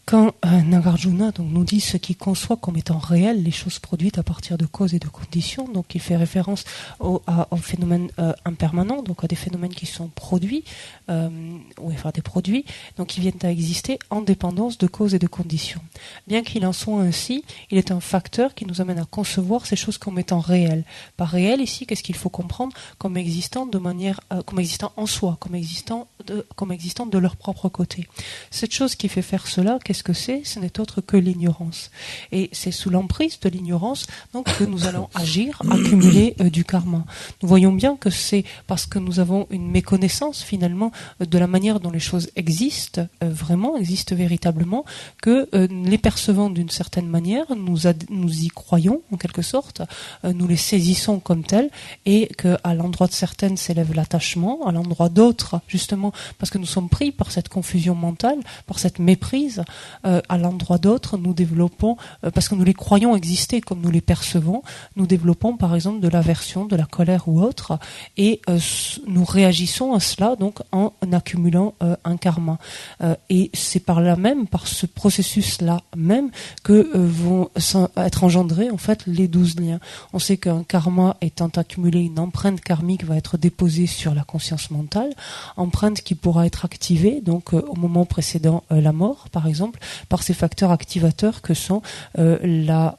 Quand Nagarjuna donc, nous dit ce qui conçoit comme étant réel les choses produites à partir de causes et de conditions, donc il fait référence aux phénomènes impermanents, donc à des phénomènes qui sont produits, des produits, donc qui viennent à exister en dépendance de causes et de conditions. Bien qu'il en soit ainsi, il est un facteur qui nous amène à concevoir ces choses comme étant réelles. Par réel ici, qu'est-ce qu'il faut comprendre comme existant de manière, comme existant en soi, comme existant de leur propre côté. Cette chose qui fait faire cela, qu'est-ce que c'est? Ce n'est autre que l'ignorance. Et c'est sous l'emprise de l'ignorance donc que nous allons agir, accumuler du karma. Nous voyons bien que c'est parce que nous avons une méconnaissance finalement de la manière dont les choses existent véritablement, que les percevant d'une certaine manière, nous y croyons en quelque sorte, nous les saisissons comme tels, et qu'à l'endroit de certaines s'élève l'attachement, à l'endroit d'autres, justement, parce que nous sommes pris par cette confusion mentale, par cette méprise, à l'endroit d'autres, nous développons, parce que nous les croyons exister comme nous les percevons, nous développons par exemple de l'aversion, de la colère ou autre, et nous réagissons à cela donc en accumulant un karma. Et c'est par là même, par ce processus-là même, que vont être engendrés en fait les 12 liens. On sait qu'un karma étant accumulé, une empreinte karmique va être déposée sur la conscience mentale, empreinte qui pourra être activée donc au moment précédent la mort, par exemple, par ces facteurs activateurs que sont la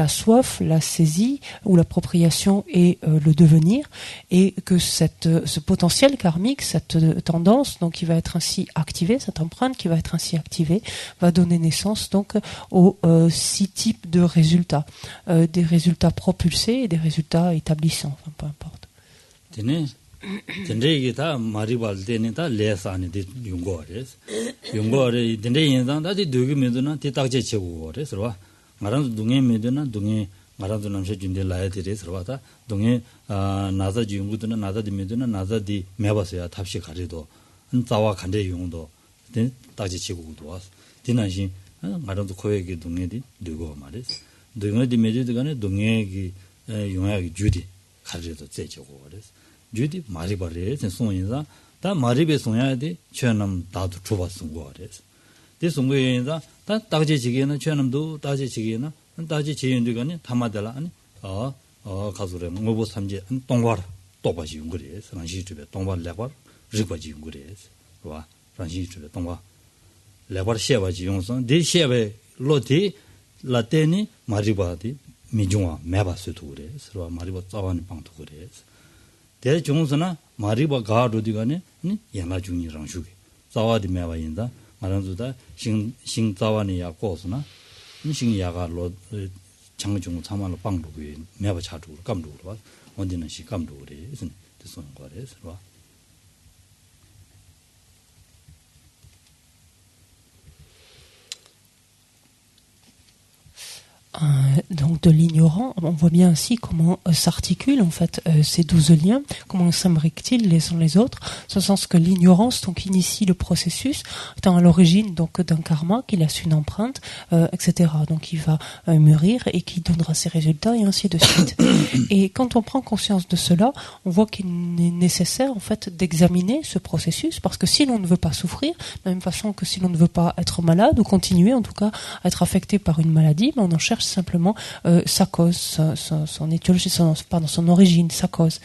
soif, la saisie ou l'appropriation et le devenir, et que ce potentiel karmique, cette tendance donc qui va être ainsi activée, cette empreinte qui va être ainsi activée, va donner naissance donc aux 6 types de résultats, des résultats propulsés et des résultats établissants, enfin peu importe. Tende ita maribal tene ta lesani de yungores yungore tende yindan da de dugi meduna te takje chego ore serwa ngaran dunge meduna dunge ngaran dunamse junde lae de serwa ta dunge naza yunguduna naza de meduna naza de mebasya 탑시 가리도 자와 간데 용도 된 takje chego 도was 디나신 ngaran도 코에게 dunge디 dugo 말레스 dunge디 medud가네 dunge기 용약이 주디 가리도 제치고 그래서 주디 마리바레 송인자 다 마리베 송야데 최남 다도 주바 송고레스 데 송고인자 다 다제 지게나 최남도 다제 지게나 다제 지연들가네 담아달라 아니 가수래 뭐보 삼제 동과 또바지 용거레스 랑시 주베 동과 레바 리바지 용거레스 와 랑시 주베 동과 레바 셰바지 용선 데 셰베 로티 라테니 마리바디 미중아 메바스도 그래스 와 마리바 자완 방도 그래스 대 중선나 마리바 가도디가네 야나 중이랑 주게 자와디 메바인다 말한주다 신 자완이 야고스나 신 야가로 장중 참말로 방도에 메바 차주로 감도로 봐 언제는 시 감도로 그래 무슨 뜻은 거래서 봐 Donc de l'ignorant, on voit bien ainsi comment s'articulent en fait ces 12 liens, comment s'imbriquent-ils les uns les autres, dans le sens que l'ignorance donc initie le processus, étant à l'origine donc d'un karma qui laisse une empreinte, etc. Donc il va mûrir et qui donnera ses résultats et ainsi de suite. Et quand on prend conscience de cela, on voit qu'il est nécessaire en fait d'examiner ce processus, parce que si l'on ne veut pas souffrir, de la même façon que si l'on ne veut pas être malade ou continuer en tout cas à être affecté par une maladie, on en cherche simplement sa cause, son étiologie, son origine, sa cause.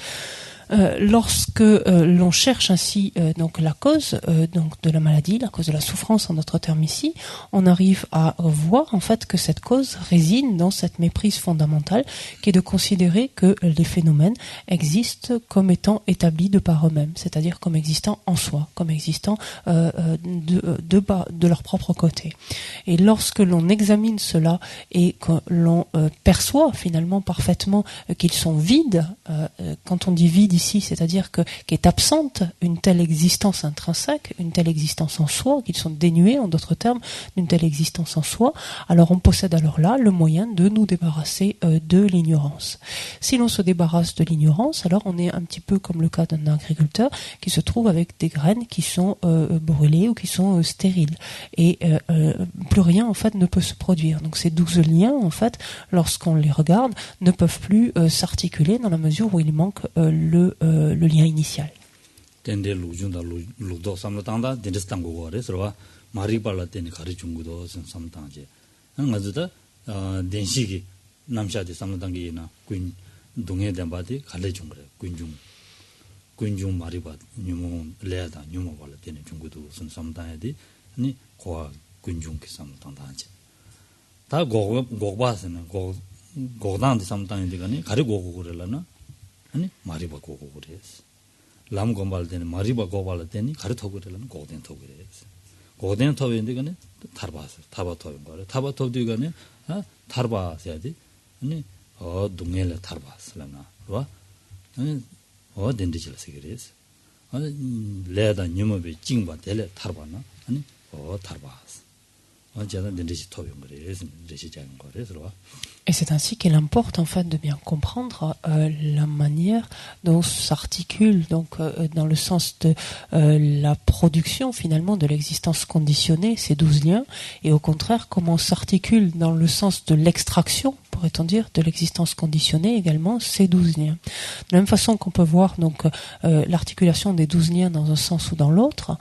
Lorsque l'on cherche ainsi donc la cause donc de la maladie, la cause de la souffrance en d'autres termes ici, on arrive à voir en fait que cette cause réside dans cette méprise fondamentale qui est de considérer que les phénomènes existent comme étant établis de par eux-mêmes, c'est-à-dire comme existant en soi, comme existant de leur propre côté. Et lorsque l'on examine cela et que l'on perçoit finalement parfaitement qu'ils sont vides, quand on dit vide ici, c'est-à-dire qu'est absente une telle existence intrinsèque, une telle existence en soi, qu'ils sont dénués, en d'autres termes, d'une telle existence en soi, alors on possède alors là le moyen de nous débarrasser de l'ignorance. Si l'on se débarrasse de l'ignorance, alors on est un petit peu comme le cas d'un agriculteur qui se trouve avec des graines qui sont brûlées ou qui sont stériles. Et plus rien, en fait, ne peut se produire. Donc ces 12 liens, en fait, lorsqu'on les regarde, ne peuvent plus s'articuler dans la mesure où il manque le lien initial. Tende lujunda ludo samlatanda tende stango gore serwa mari parla tende khari chungudo samtanje ngazuda denshigi namshade samladangi na kuin dunghe dambade khale chungre kunjung mari ba nyumo leada nyumo wala tende chungudo samtanje ni ko kunjung ki samtanje 다 고고바스는 고고단데 samtanje digani khari gogo gorelana 아니 마리바 고고 그래서 람 공부할 때는 마리바 고발할 때는 가르쳐 그러려면 고된 더 그래서 고된 더인데 그네 타바스 타바토인 거래 타바토도 이거는 타바스야지 아니 동네를 타바스라나 봐 아니 덴디질서 그래서 아니 레다 뉴모베 징바 델레 타바나 아니 타바스 Et c'est ainsi qu'il importe en fait de bien comprendre la manière dont s'articule donc dans le sens de la production finalement de l'existence conditionnée ces 12 liens, et au contraire comment s'articule dans le sens de l'extraction, pourrait-on dire, de l'existence conditionnée également ces 12 liens. De la même façon qu'on peut voir donc l'articulation des 12 liens dans un sens ou dans l'autre,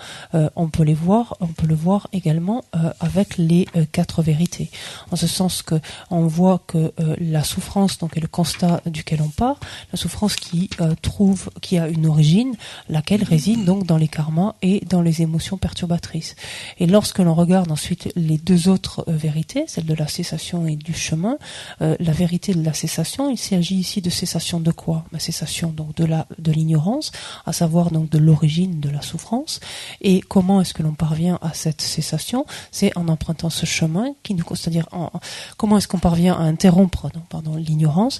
on peut le voir également avec les 4 vérités. En ce sens que on voit que la souffrance donc est le constat duquel on part, la souffrance qui a une origine, laquelle réside donc dans les karmas et dans les émotions perturbatrices. Et lorsque l'on regarde ensuite les 2 autres vérités, celle de la cessation et du chemin, la vérité de la cessation, il s'agit ici de cessation de quoi? La cessation donc de l'ignorance, à savoir donc de l'origine de la souffrance. Et comment est-ce que l'on parvient à cette cessation? C'est en empruntant ce chemin c'est-à-dire comment est-ce qu'on parvient à interrompre l'ignorance?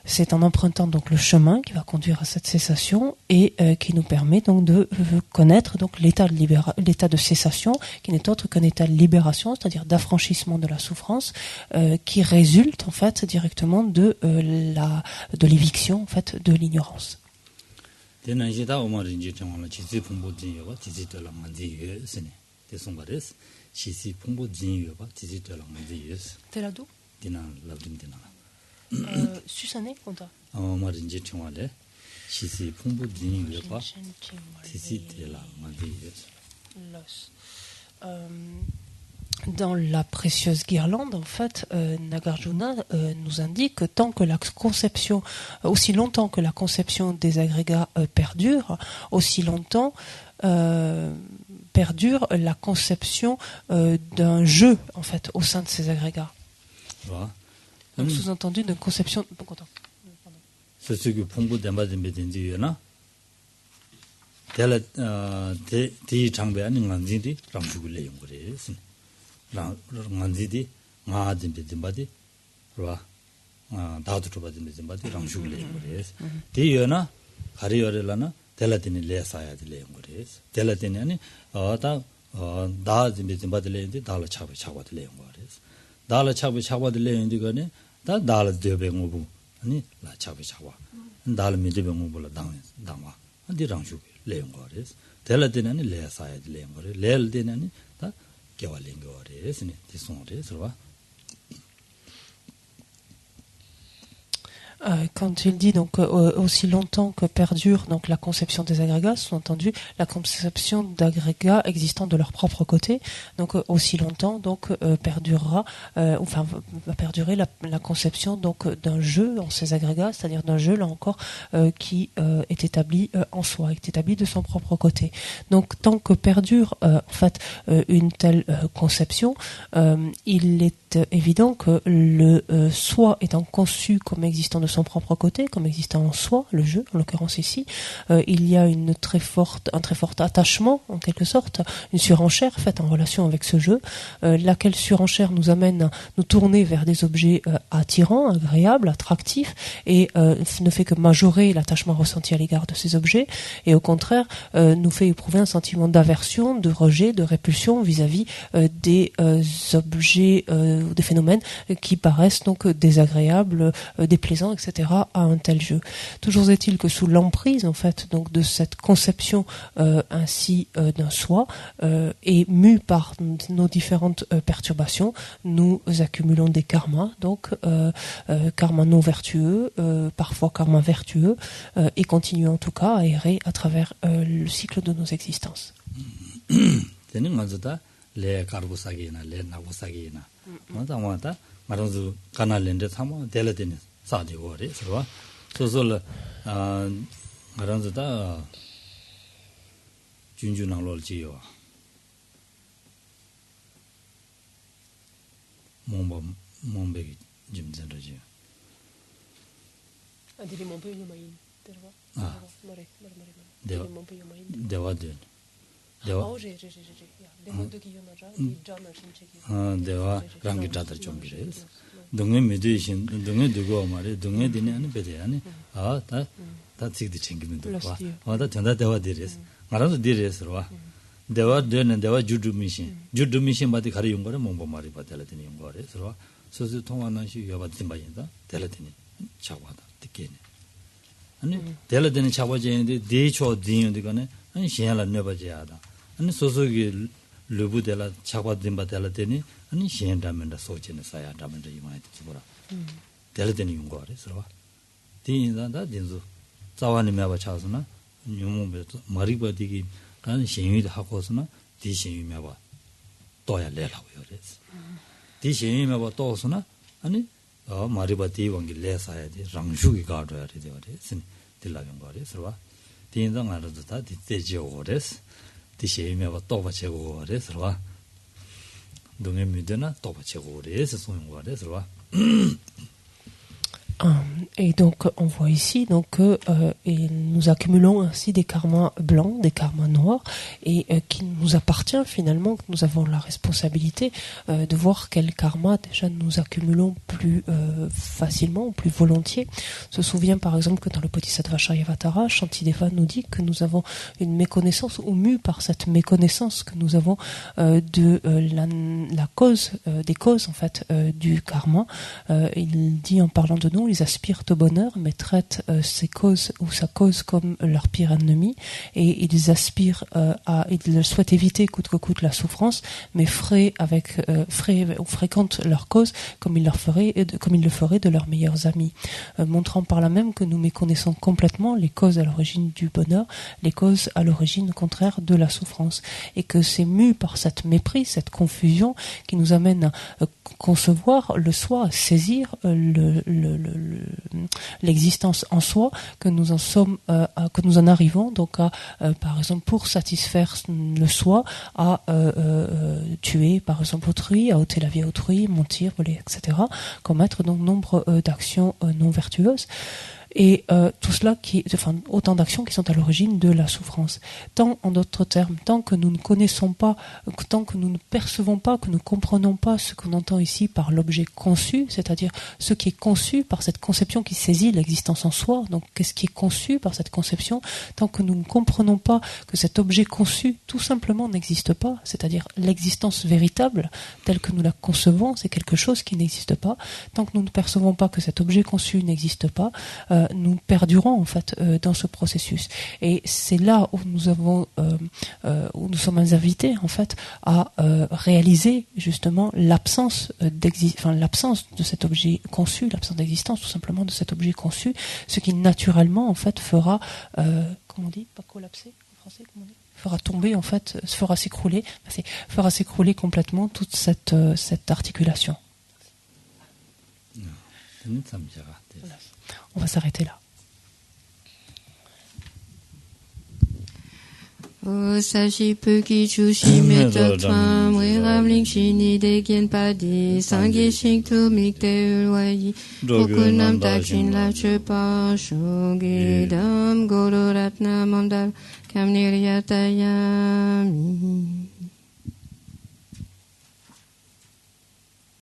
C'est en empruntant donc le chemin qui va conduire à cette cessation et qui nous permet donc de connaître donc l'état de cessation, qui n'est autre qu'un état de libération, c'est-à-dire d'affranchissement de la souffrance, qui résulte en fait directement de l'éviction en fait de l'ignorance. Telado? Susané konta. 마린지 총알에 시시 풍부진 여봐 티시텔라 마디스. Dans la précieuse guirlande, en fait, Nagarjuna nous indique que aussi longtemps que la conception des agrégats perdure, aussi longtemps perdure la conception d'un jeu, en fait, au sein de ces agrégats. Donc, sous-entendu, d'une conception... C'est ce que Pongbu Dembadin Bedindiana. Té Changbéani Nganzidi, Ramshugule Yungres. Nganzidi, Madin Bedimbadi, Ra, Dautrubadin Bedimbadi, Ramshugule Yungres. Téyana, Hariorelana, Telatini Lesaya de Leungres. Telatiniani, Dadin Bedimbadi Lendi, Dala Chabi Chawa de Leungres. Dala Chabi Chawa de Leundigani, Dala Debeng. 아니 라 차비차와 달미 되병을 당와 안디 랑슈 레용거레스 델라데나니 레사야 레용거레 레엘데나니 다 개발랭거레스니 디송레스와. Quand il dit donc aussi longtemps que perdure donc la conception des agrégats, sous-entendu la conception d'agrégats existant de leur propre côté, donc aussi longtemps donc perdurera, va perdurer la conception donc d'un jeu en ces agrégats, c'est-à-dire d'un jeu là encore qui est établi en soi, est établi de son propre côté. Donc tant que perdure en fait une telle conception, il est évident que le soi étant conçu comme existant de son propre côté, comme existant en soi, le jeu, en l'occurrence ici, il y a un très fort attachement, en quelque sorte, une surenchère faite en relation avec ce jeu, laquelle surenchère nous amène à nous tourner vers des objets attirants, agréables, attractifs, et ne fait que majorer l'attachement ressenti à l'égard de ces objets, et au contraire, nous fait éprouver un sentiment d'aversion, de rejet, de répulsion vis-à-vis des objets ou des phénomènes qui paraissent donc désagréables, déplaisants, etc. à un tel jeu. Toujours est-il que sous l'emprise en fait donc de cette conception ainsi d'un soi et mu par nos différentes perturbations, nous accumulons des karmas, donc karmas non vertueux, parfois karmas vertueux, et continuons en tout cas à errer à travers le cycle de nos existences. Le Kargusagina, le Nagusagina. Matamata, Maranzu, Canalende Tamo, Delatin, Sadi Wari, so Maranzuda Junjuna Lolgio Mombe Jim Zendoji. Devadin. 대화 랑기 자들 좀 그래서 동네 메디신 동네 두고 말에 동네 되네 아니 베데 아니 아다 지기도 챙기면 돼 와. 와다 전다 대화 되레스. 말아도 되레스 와. 대화 되는 대화 주주 미신 바디 가리 용거를 몽보 말이 바텔라더니 용거래 서로 소소 통화는 시 여바 딘바인다 텔라더니 차와다 듣게네 아니 텔라더니 차와제인데 대초 딘인데가네 아니 시행을 내버져야다 아니 소소기 르부델라 차와 딘바 텔라더니 아니 시행다면다 소치는 사야다면다 이마에 지보라 텔라더니 용거래 서로 딘인다 딘조 자완이 매바 차서나 용몽베 마리바디기 간 신유도 하고서나 디신유매바 또야 내라고 그랬어. 디신유매바 또서나 아니 마리바 디왕기 내사야 돼. 랑슈기 가져야 돼. 그랬어. 딜라병 거래서 디인당 알아도 다 디테지오 그랬어. 디신유매바 또 받치고 그랬어. 동해 믿으나 또 받치고 그랬어. 소용 거래서 Et donc, on voit ici que nous accumulons ainsi des karmas blancs, des karmas noirs, et qu'il nous appartient finalement, que nous avons la responsabilité de voir quel karma déjà nous accumulons plus facilement, plus volontiers. On se souvient par exemple que dans le Bodhisattva Sharivatara, Shantideva nous dit que nous avons une méconnaissance, ou mue par cette méconnaissance que nous avons de la cause, des causes en fait du karma. Il dit en parlant de nous, ils aspirent au bonheur, mais traitent ses causes ou sa cause comme leur pire ennemi, et ils aspirent ils souhaitent éviter coûte que coûte la souffrance, mais fréquentent leur cause comme ils le feraient de leurs meilleurs amis, montrant par là même que nous méconnaissons complètement les causes à l'origine du bonheur, les causes à l'origine au contraire de la souffrance, et que c'est mu par cette mépris, cette confusion qui nous amène à concevoir le soi, à saisir l'existence en soi, que nous en arrivons donc à par exemple pour satisfaire le soi à tuer par exemple autrui, à ôter la vie à autrui, mentir, voler, etc., commettre donc nombre d'actions non vertueuses. Et tout cela autant d'actions qui sont à l'origine de la souffrance. En d'autres termes, tant que nous ne connaissons pas, tant que nous ne percevons pas, que nous ne comprenons pas ce qu'on entend ici par l'objet conçu, c'est-à-dire ce qui est conçu par cette conception qui saisit l'existence en soi, donc qu'est-ce qui est conçu par cette conception, tant que nous ne comprenons pas que cet objet conçu tout simplement n'existe pas, c'est-à-dire l'existence véritable telle que nous la concevons, c'est quelque chose qui n'existe pas, tant que nous ne percevons pas que cet objet conçu n'existe pas, nous perdurons en fait dans ce processus, et c'est là où nous sommes invités en fait à réaliser justement l'absence de cet objet conçu, l'absence d'existence tout simplement de cet objet conçu, ce qui naturellement en fait fera comment on dit, pas collapser en français, comment on dit, fera tomber en fait, fera s'écrouler complètement toute cette articulation. Voilà. On va s'arrêter là. O sashi puki chushi metta tram ram ling shini de gen padi sangye shing tu mik te ulwayi okunam takshin la chepa shogi dam guru ratna mandal kam niryatayam